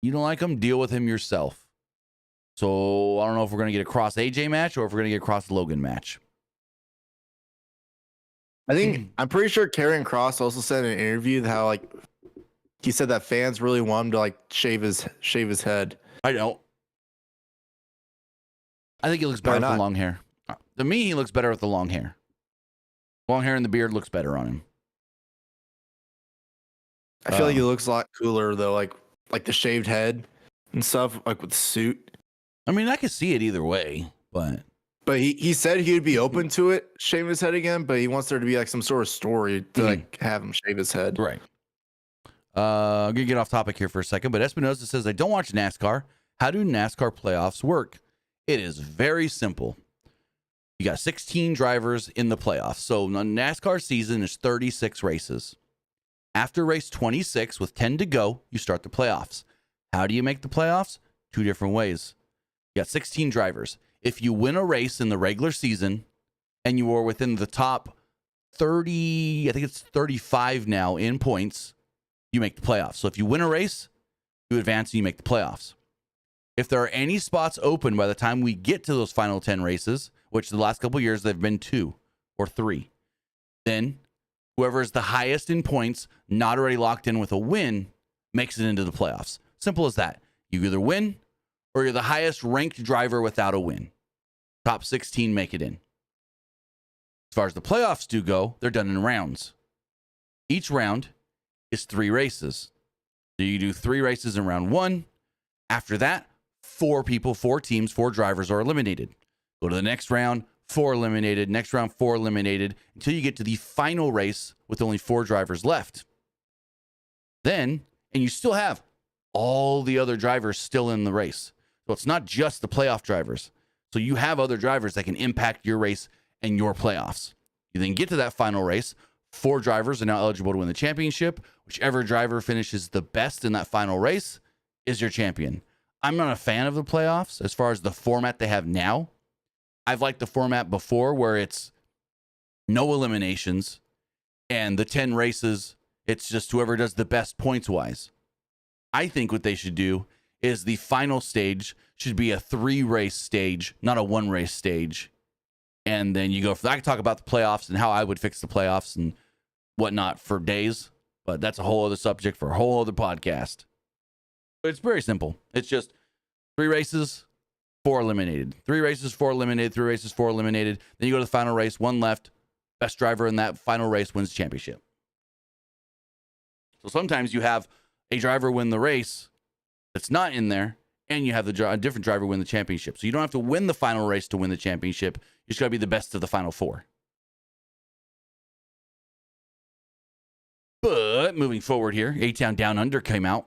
you don't like him, deal with him yourself. So I don't know if we're going to get a Cross AJ match or if we're going to get a Cross Logan match. I think I'm pretty sure Karrion Kross also said in an interview how like he said that fans really want him to like shave his head. I don't. I think he looks better with the long hair. To me, he looks better with the long hair. Long hair and the beard looks better on him. I feel like he looks a lot cooler though, like the shaved head and stuff, like with the suit. I mean, I could see it either way, but he said he would be open to it, shaving his head again, but he wants there to be like some sort of story to like have him shave his head. Right. I'm gonna get off topic here for a second, but Espinosa says I don't watch NASCAR. How do NASCAR playoffs work? It is very simple. You got 16 drivers in the playoffs. So the NASCAR season is 36 races. After race 26 with 10 to go, you start the playoffs. How do you make the playoffs? Two different ways. You got 16 drivers. If you win a race in the regular season and you are within the top 30, I think it's 35 now in points, you make the playoffs. So if you win a race, you advance and you make the playoffs. If there are any spots open by the time we get to those final 10 races, which the last couple of years they've been 2 or 3, then whoever is the highest in points, not already locked in with a win, makes it into the playoffs. Simple as that. You either win or you're the highest ranked driver without a win. Top 16 make it in. As far as the playoffs do go, they're done in rounds. Each round is 3 races. So you do 3 races in round 1. After that, 4 teams, 4 drivers are eliminated. Go to the next round, 4 eliminated. Next round, 4 eliminated until you get to the final race with only 4 drivers left. Then, and you still have all the other drivers still in the race. So it's not just the playoff drivers. So you have other drivers that can impact your race and your playoffs. You then get to that final race. 4 drivers are now eligible to win the championship. Whichever driver finishes the best in that final race is your champion. I'm not a fan of the playoffs as far as the format they have now. I've liked the format before where it's no eliminations and the 10 races, it's just whoever does the best points-wise. I think what they should do is the final stage should be a 3-race stage, not a 1-race stage. And then you go for that. I can talk about the playoffs and how I would fix the playoffs and whatnot for days, but that's a whole other subject for a whole other podcast. But it's very simple. It's just 3 races, 4 eliminated. 3 races, 4 eliminated. 3 races, 4 eliminated. Then you go to the final race, 1 left. Best driver in that final race wins the championship. So sometimes you have a driver win the race that's not in there, and you have a different driver win the championship. So you don't have to win the final race to win the championship. You just got to be the best of the final 4. But moving forward here, A-Town Down Under came out.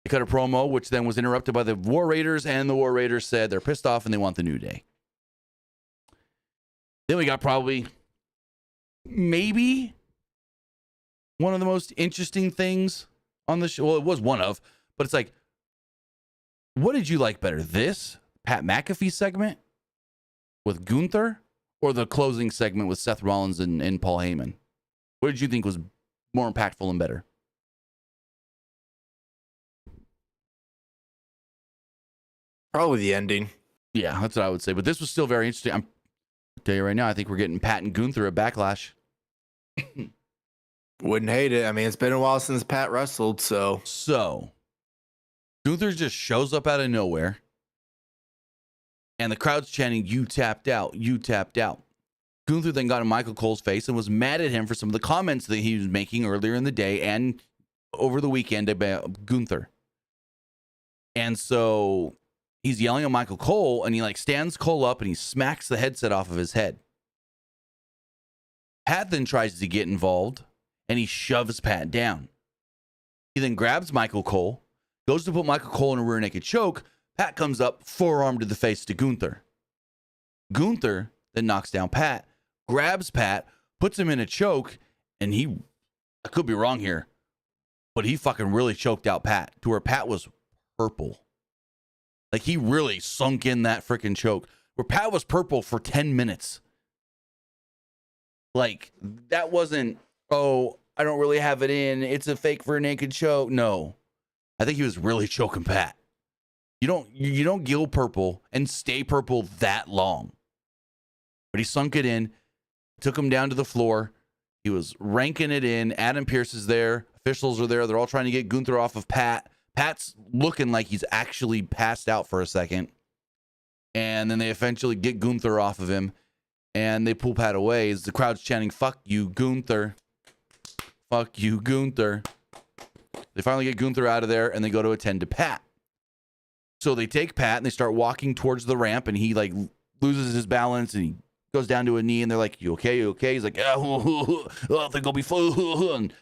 They cut a promo, which then was interrupted by the War Raiders, and the War Raiders said they're pissed off and they want the New Day. Then we got probably maybe one of the most interesting things on the show. Well, it was one of, but it's like, what did you like better? This Pat McAfee segment with Gunther or the closing segment with Seth Rollins and Paul Heyman? What did you think was more impactful and better? Probably the ending. Yeah, that's what I would say. But this was still very interesting. I'll tell you right now, I think we're getting Pat and Gunther at Backlash. Wouldn't hate it. I mean, it's been a while since Pat wrestled, So, Gunther just shows up out of nowhere, and the crowd's chanting, "You tapped out, you tapped out." Gunther then got in Michael Cole's face and was mad at him for some of the comments that he was making earlier in the day and over the weekend about Gunther. And so he's yelling at Michael Cole, and he like stands Cole up and he smacks the headset off of his head. Pat then tries to get involved, and he shoves Pat down. He then grabs Michael Cole, goes to put Michael Cole in a rear naked choke. Pat comes up, forearm to the face to Gunther. Gunther then knocks down Pat, grabs Pat, puts him in a choke, and I could be wrong here, but he fucking really choked out Pat to where Pat was purple. Like, he really sunk in that freaking choke where Pat was purple for 10 minutes. Like, that wasn't, oh, I don't really have it in, it's a fake for a naked choke. No, I think he was really choking Pat. You don't gill purple and stay purple that long. But he sunk it in, took him down to the floor. He was ranking it in. Adam Pearce is there. Officials are there. They're all trying to get Gunther off of Pat. Pat's looking like he's actually passed out for a second. And then they eventually get Gunther off of him. And they pull Pat away as the crowd's chanting, "Fuck you, Gunther. Fuck you, Gunther." They finally get Gunther out of there, and they go to attend to Pat. So they take Pat, and they start walking towards the ramp, and he, like, loses his balance, and he goes down to a knee, and they're like, "You okay? You okay?" He's like, "Oh, I think I'll be fine." And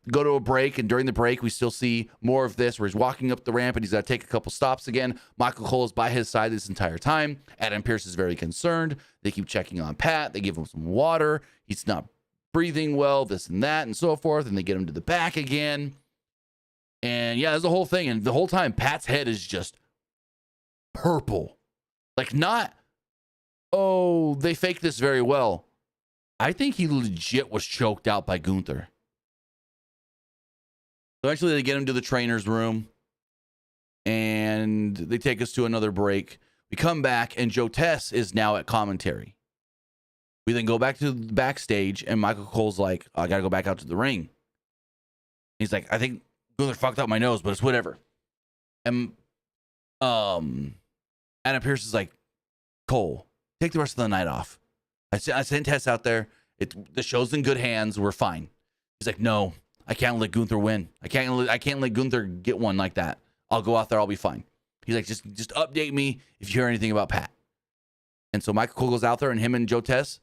go to a break, and during the break, we still see more of this, where he's walking up the ramp, and he's got to take a couple stops again. Michael Cole is by his side this entire time. Adam Pearce is very concerned. They keep checking on Pat. They give him some water. He's not breathing well, this and that, and so forth, and they get him to the back again. And, yeah, there's the whole thing, and the whole time, Pat's head is just purple. Like, not, oh, they faked this very well. I think he legit was choked out by Gunther. Eventually, they get him to the trainer's room, and they take us to another break. We come back, and Joe Tess is now at commentary. We then go back to the backstage, and Michael Cole's like, "Oh, I got to go back out to the ring." He's like, "I think Gunther fucked up my nose, but it's whatever." And Adam Pearce is like, "Cole, take the rest of the night off. I sent Tess out there. The show's in good hands. We're fine." He's like, "No, I can't let Gunther win. I can't let Gunther get one like that. I'll go out there. I'll be fine." He's like, just update me if you hear anything about Pat." And so Michael Cole goes out there, and him and Joe Tess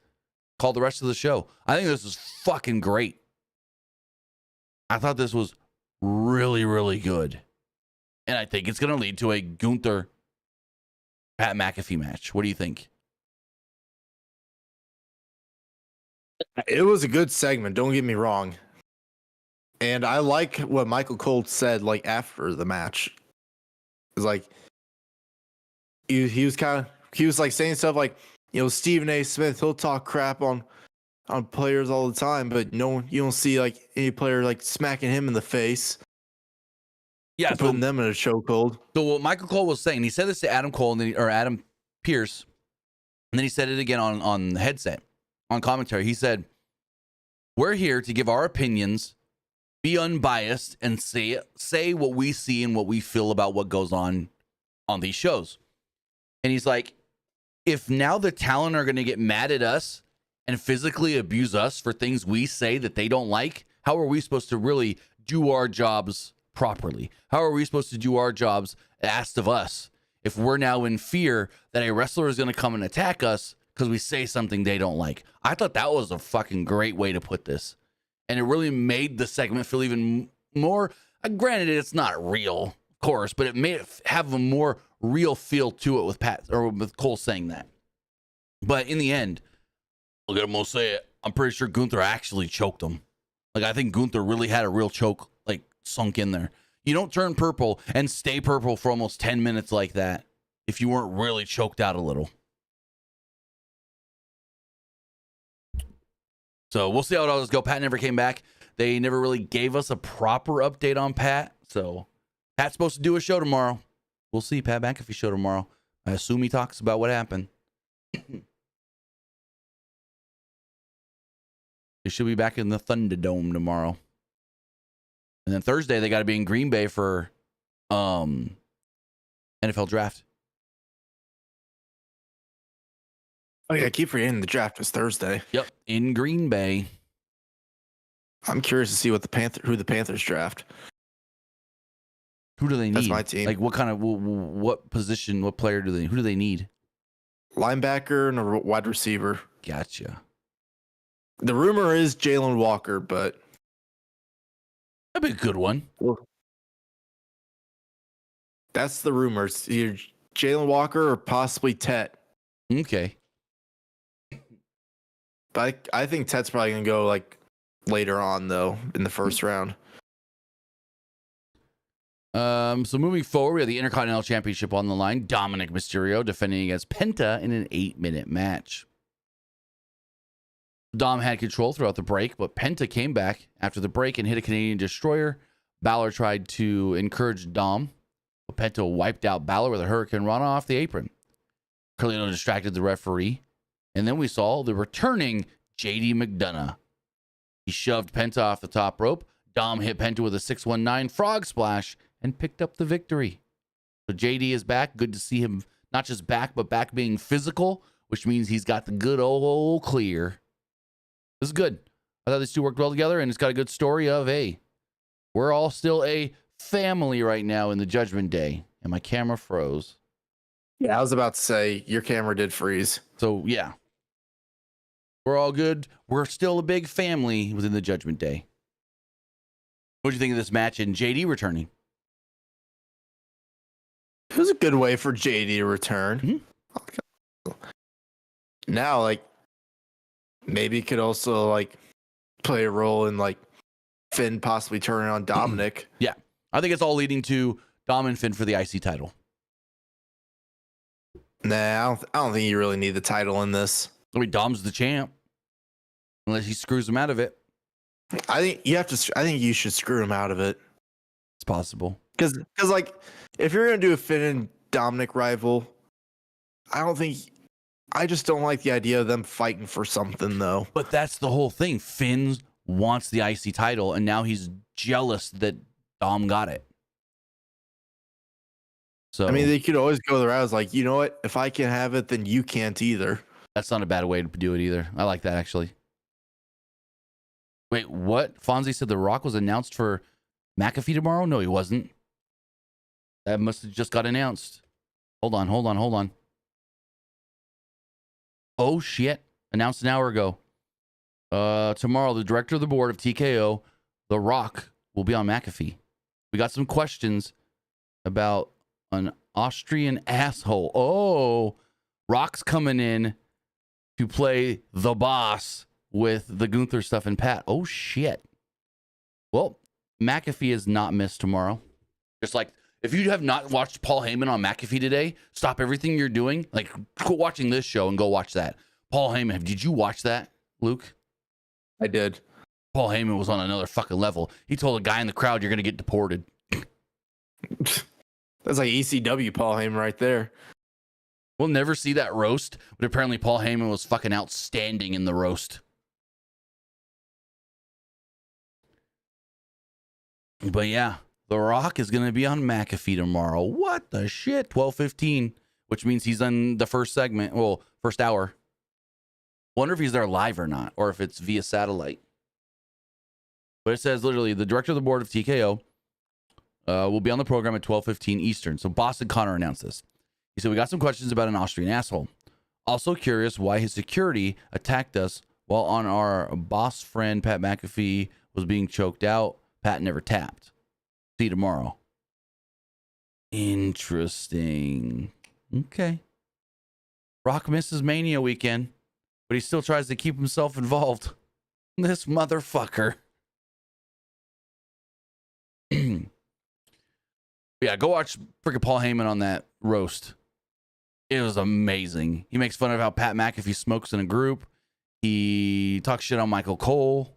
call the rest of the show. I think this was fucking great. I thought this was really, really good. And I think it's going to lead to a Gunther Pat McAfee match. What do you think? It was a good segment, don't get me wrong. And I like what Michael Cole said, like, after the match. It was like, he was like saying stuff like, you know, Stephen A. Smith, he'll talk crap on players all the time, but you don't see like any player like smacking him in the face. Yeah, putting them in a chokehold. So what Michael Cole was saying, he said this to Adam Cole or Adam Pearce, and then he said it again on the headset, on commentary. He said, "We're here to give our opinions, be unbiased, and say what we see and what we feel about what goes on these shows. And he's like, if now the talent are going to get mad at us and physically abuse us for things we say that they don't like, how are we supposed to really do our jobs properly? How are we supposed to do our jobs asked of us if we're now in fear that a wrestler is going to come and attack us because we say something they don't like? I thought that was a fucking great way to put this. And it really made the segment feel even more, granted it's not real, of course, but it made it have a more real feel to it with Pat or with Cole saying that. But in the end, look at him, we'll say it, I'm pretty sure Gunther actually choked him. Like, I think Gunther really had a real choke, like, sunk in there. You don't turn purple and stay purple for almost 10 minutes like that if you weren't really choked out a little. So we'll see how it all goes. Pat never came back. They never really gave us a proper update on Pat. So Pat's supposed to do a show tomorrow. We'll see Pat McAfee show tomorrow. I assume he talks about what happened. They should be back in the Thunderdome tomorrow. And then Thursday, they got to be in Green Bay for NFL draft. Oh, yeah, I keep forgetting the draft is Thursday. Yep, in Green Bay. I'm curious to see what who the Panthers draft. Who do they need? That's my team. Like, what kind of, what position, what player who do they need? Linebacker and a wide receiver. Gotcha. The rumor is Jalen Walker, but That'd be a good one. That's the rumors. Either Jalen Walker or possibly Tet. Okay. But I think Tet's probably going to go like later on, though, in the first round. So moving forward, we have the Intercontinental Championship on the line. Dominic Mysterio defending against Penta in an 8-minute match. Dom had control throughout the break, but Penta came back after the break and hit a Canadian Destroyer. Balor tried to encourage Dom, but Penta wiped out Balor with a Hurricane Rana off the apron. Carlito distracted the referee, and then we saw the returning JD McDonough. He shoved Penta off the top rope. Dom hit Penta with a 619 frog splash and picked up the victory. So JD is back. Good to see him not just back, but back being physical, which means he's got the good old clear. This is good. I thought these two worked well together, and it's got a good story of, hey, we're all still a family right now in the Judgment Day. And my camera froze. Yeah, I was about to say, your camera did freeze. So, yeah. We're all good. We're still a big family within the Judgment Day. What do you think of this match and JD returning? It was a good way for JD to return. Mm-hmm. Now, like, maybe could also, like, play a role in, like, Finn possibly turning on Dominic. Yeah. I think it's all leading to Dom and Finn for the IC title. Nah, I don't think you really need the title in this. I mean, Dom's the champ. Unless he screws him out of it. I think you should screw him out of it. It's possible. Because like, if you're going to do a Finn and Dominic rival, I just don't like the idea of them fighting for something, though. But that's the whole thing. Finn wants the IC title, and now he's jealous that Dom got it. So, I mean, they could always go the route. Like, you know what? If I can't have it, then you can't either. That's not a bad way to do it either. I like that, actually. Wait, what? Fonzie said The Rock was announced for McAfee tomorrow? No, he wasn't. That must have just got announced. Hold on. Oh, shit. Announced an hour ago. Tomorrow, the director of the board of TKO, The Rock, will be on McAfee. We got some questions about an Austrian asshole. Oh, Rock's coming in to play the boss with the Gunther stuff and Pat. Oh, shit. Well, McAfee is not missed tomorrow. Just like, if you have not watched Paul Heyman on McAfee today, stop everything you're doing. Like, quit watching this show and go watch that. Paul Heyman, did you watch that, Luke? I did. Paul Heyman was on another fucking level. He told a guy in the crowd, you're going to get deported. That's like ECW Paul Heyman right there. We'll never see that roast, but apparently Paul Heyman was fucking outstanding in the roast. But yeah, The Rock is going to be on McAfee tomorrow. What the shit? 12:15. which means he's on the first segment, well, first hour. Wonder if he's there live or not, or if it's via satellite. But it says literally the director of the board of TKO will be on the program at 12:15 Eastern. So Boston Connor announced this. He said, we got some questions about an Austrian asshole. Also curious why his security attacked us while on our boss friend Pat McAfee was being choked out. Pat never tapped. See you tomorrow. Interesting. Okay. Rock misses Mania weekend, but he still tries to keep himself involved. This motherfucker. Yeah, go watch freaking Paul Heyman on that roast. It was amazing. He makes fun of how Pat McAfee smokes in a group. He talks shit on Michael Cole.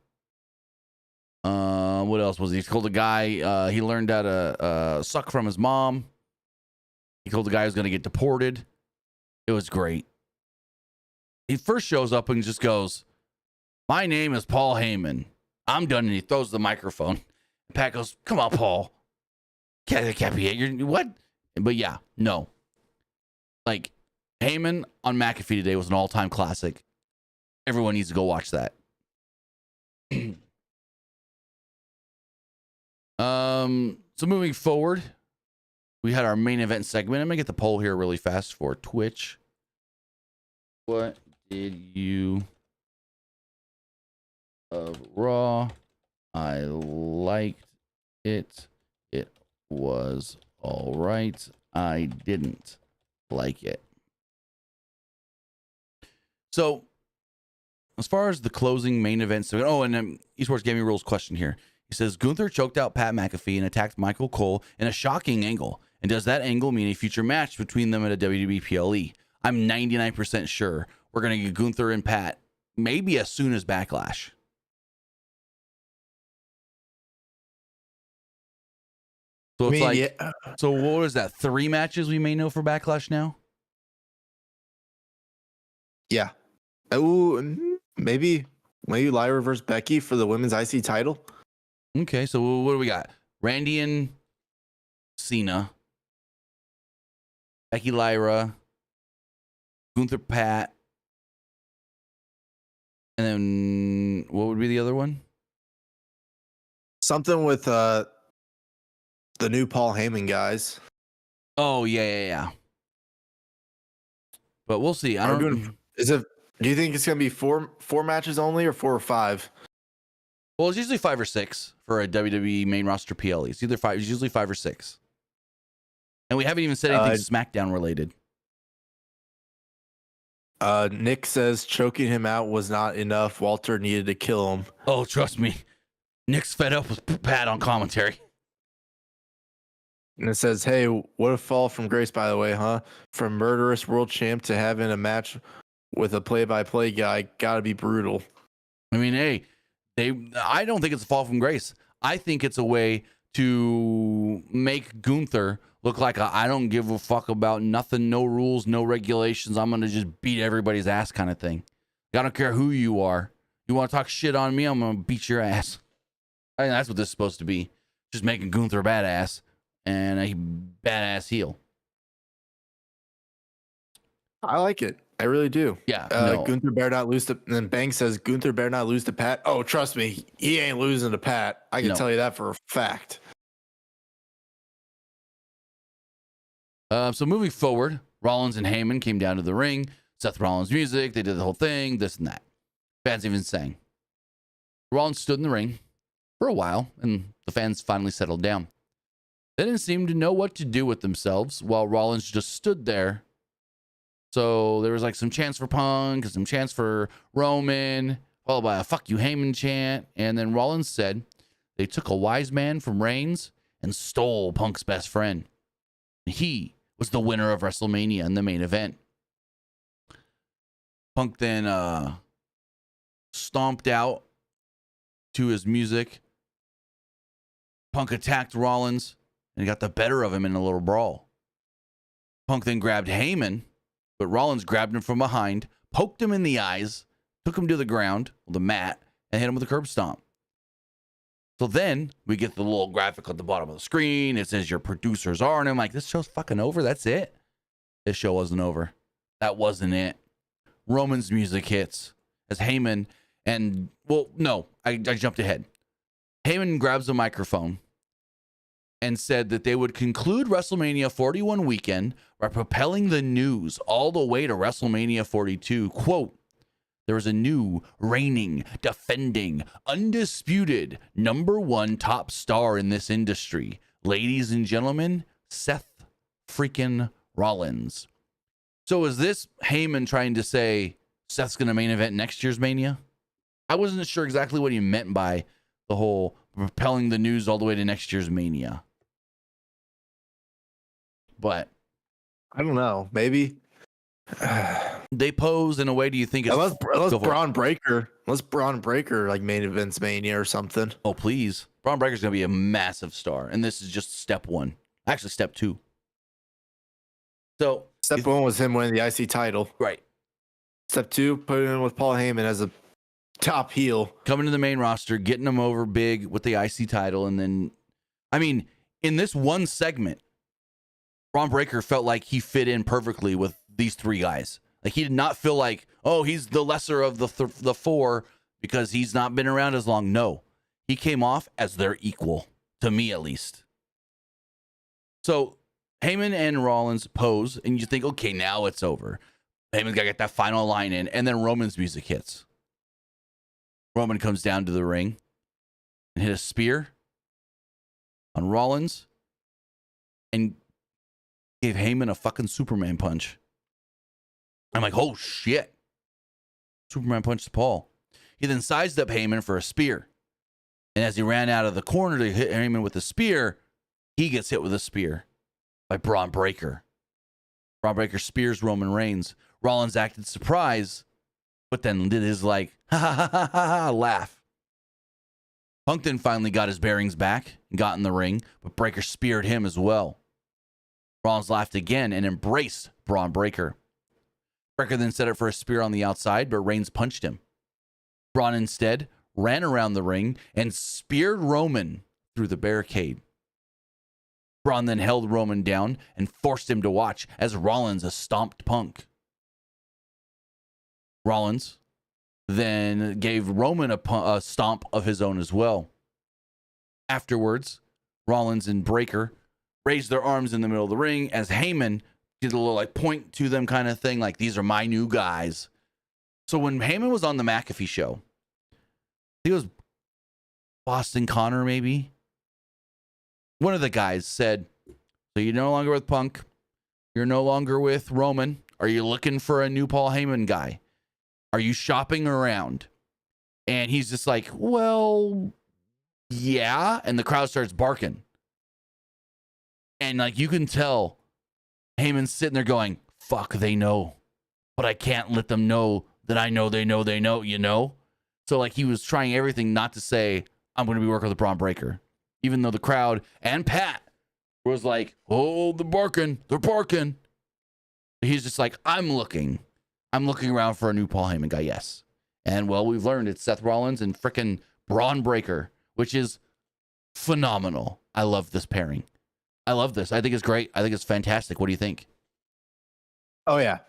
What else was he? He told the guy he learned how to suck from his mom. He told the guy he was going to get deported. It was great. He first shows up and just goes, my name is Paul Heyman. I'm done. And he throws the microphone. Pat goes, come on, Paul. Can't be it. You're what? But yeah, no. Like, Heyman on McAfee today was an all-time classic. Everyone needs to go watch that. So moving forward, we had our main event segment. I'm gonna get the poll here really fast for Twitch. What did you of Raw? I liked it. It was all right. I didn't like it. So, as far as the closing main event, and Esports Gaming Rules question here. He says, Gunther choked out Pat McAfee and attacked Michael Cole in a shocking angle. And does that angle mean a future match between them at a WWE PLE? I'm 99% sure we're going to get Gunther and Pat maybe as soon as Backlash. So So what is that? 3 matches we may know for Backlash now? Yeah. Oh, maybe Lyra versus Becky for the women's IC title. Okay, so what do we got? Randy and Cena, Becky Lyra, Gunther Pat, and then what would be the other one? Something with the new Paul Heyman guys. Oh yeah. But we'll see. Do you think it's gonna be four matches only or 4 or 5? Well, it's usually 5 or 6 for a WWE main roster PLE. It's usually 5 or 6. And we haven't even said anything SmackDown related. Nick says choking him out was not enough. Walter needed to kill him. Oh, trust me. Nick's fed up with Pat on commentary. And it says, hey, what a fall from grace, by the way, huh? From murderous world champ to having a match with a play-by-play guy, gotta be brutal. I mean, hey, I don't think it's a fall from grace. I think it's a way to make Gunther look like I don't give a fuck about nothing, no rules, no regulations. I'm going to just beat everybody's ass kind of thing. I don't care who you are. You want to talk shit on me, I'm going to beat your ass. I think that's what this is supposed to be. Just making Gunther badass and a badass heel. I like it. I really do. Yeah. No. Gunther better not lose to. And then Bang says Gunther better not lose to Pat. Oh, trust me, he ain't losing to Pat. I can tell you that for a fact. So moving forward, Rollins and Heyman came down to the ring. Seth Rollins music. They did the whole thing. This and that. Fans even sang. Rollins stood in the ring for a while, and the fans finally settled down. They didn't seem to know what to do with themselves while Rollins just stood there. So there was like some chants for Punk and some chants for Roman, followed by a fuck you Heyman chant. And then Rollins said they took a wise man from Reigns and stole Punk's best friend. He was the winner of WrestleMania in the main event. Punk then stomped out to his music. Punk attacked Rollins and got the better of him in a little brawl. Punk then grabbed Heyman, but Rollins grabbed him from behind, poked him in the eyes, took him to the ground, the mat, and hit him with a curb stomp. So then we get the little graphic at the bottom of the screen. It says your producers are, and I'm like, this show's fucking over. That's it. this show wasn't over. That wasn't it. Roman's music hits as Heyman and, well, no, I jumped ahead. Heyman grabs a microphone and said that they would conclude WrestleMania 41 weekend by propelling the news all the way to WrestleMania 42. Quote, there is a new, reigning, defending, undisputed #1 top star in this industry. Ladies and gentlemen, Seth freaking Rollins. So is this Heyman trying to say Seth's going to main event next year's Mania? I wasn't sure exactly what he meant by the whole propelling the news all the way to next year's Mania. But I don't know. Maybe they pose in a way. Do you think it's unless Bron Breakker, like main events Mania or something? Oh, please. Bron Breakker's going to be a massive star. And this is just step 1. Actually, step 2. So Step 1 was him winning the IC title. Right. Step 2, put him in with Paul Heyman as a top heel. Coming to the main roster, getting him over big with the IC title. And then, I mean, in this one segment, Bron Breakker felt like he fit in perfectly with these 3 guys. Like, he did not feel like, oh, he's the lesser of the 4 because he's not been around as long. No, he came off as their equal, to me at least. So Heyman and Rollins pose, and you think, okay, now it's over. Heyman's got to get that final line in, and then Roman's music hits. Roman comes down to the ring and hit a spear on Rollins and gave Heyman a fucking Superman punch. I'm like, oh shit. Superman punched Paul. He then sized up Heyman for a spear. And as he ran out of the corner to hit Heyman with a spear, he gets hit with a spear by Bron Breakker. Bron Breakker spears Roman Reigns. Rollins acted surprised, but then did his like, ha ha ha ha ha laugh. Punk then finally got his bearings back and got in the ring, but Breakker speared him as well. Rollins laughed again and embraced Bron Breakker. Breakker then set up for a spear on the outside, but Reigns punched him. Braun instead ran around the ring and speared Roman through the barricade. Braun then held Roman down and forced him to watch as Rollins stomped Punk. Rollins then gave Roman a stomp of his own as well. Afterwards, Rollins and Breakker raised their arms in the middle of the ring as Heyman did a little like point to them kind of thing, like these are my new guys. So when Heyman was on the McAfee show, he was Boston Connor maybe. One of the guys said, so you're no longer with Punk. You're no longer with Roman. Are you looking for a new Paul Heyman guy? Are you shopping around? And he's just like, well, yeah. And the crowd starts barking. And like you can tell Heyman's sitting there going, fuck, they know. But I can't let them know that I know they know, you know? So like he was trying everything not to say, I'm going to be working with Bron Breakker. Even though the crowd and Pat was like, oh, they're barking. He's just like, I'm looking around for a new Paul Heyman guy, yes. And well, we've learned it's Seth Rollins and frickin' Bron Breakker, which is phenomenal. I love this pairing. I love this. I think it's great. I think it's fantastic. What do you think? Oh, yeah.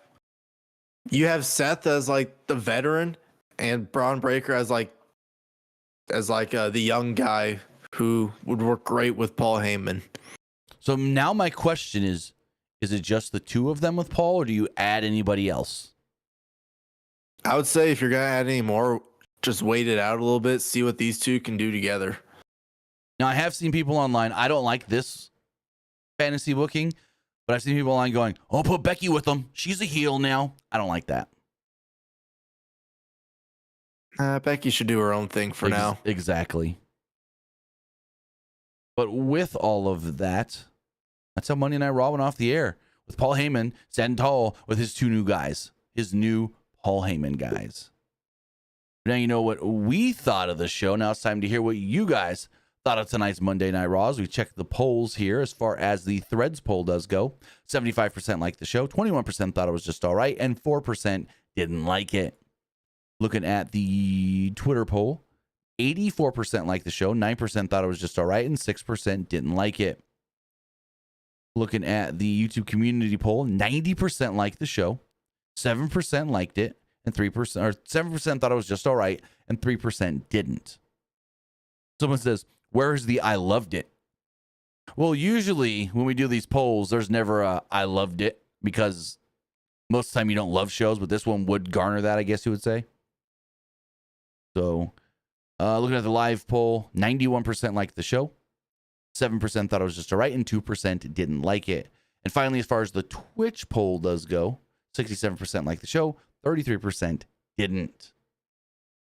You have Seth as like the veteran and Bron Breakker as like the young guy who would work great with Paul Heyman. So now my question is it just the two of them with Paul, or do you add anybody else? I would say if you're going to add any more, just wait it out a little bit, see what these two can do together. Now, I have seen people online. I don't like this fantasy booking, but I've seen people online going, oh, put Becky with them. She's a heel now. I don't like that. Becky should do her own thing for now. Exactly. But with all of that, that's how Monday Night Raw went off the air, with Paul Heyman standing tall with his two new guys, his new Paul Heyman guys. Now you know what we thought of the show. Now it's time to hear what you guys thought of tonight's Monday Night Raw. As we check the polls here as far as the Threads poll does go. 75% liked the show, 21% thought it was just all right, and 4% didn't like it. Looking at the Twitter poll, 84% liked the show, 9% thought it was just all right, and 6% didn't like it. looking at the YouTube community poll, 90% liked the show, 7% liked it, and 3% or 7% thought it was just all right, and 3% didn't. Someone says, "Where's the I loved it?" Well, usually when we do these polls, there's never a I loved it, because most of the time you don't love shows, but this one would garner that, I guess you would say. So, looking at the live poll, 91% liked the show, 7% thought it was just all right, and 2% didn't like it. And finally, as far as the Twitch poll does go, 67% liked the show, 33% didn't.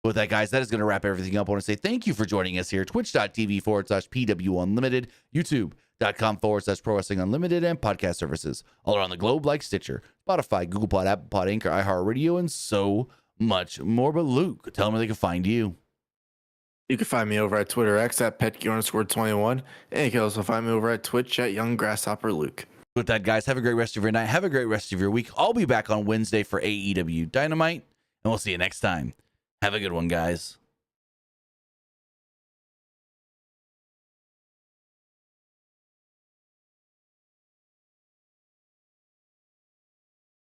With that, guys, that is going to wrap everything up. I want to say thank you for joining us here. Twitch.tv/PW Unlimited, YouTube.com/Pro Wrestling Unlimited, and podcast services all around the globe like Stitcher, Spotify, Google Pod, Apple Pod, Anchor, iHeartRadio, and so much more. But Luke, tell them where they can find you. You can find me over at Twitter X at Petke_21, and you can also find me over at Twitch at Young Grasshopper Luke. With that, guys, have a great rest of your night. Have a great rest of your week. I'll be back on Wednesday for AEW Dynamite, and we'll see you next time. Have a good one, guys.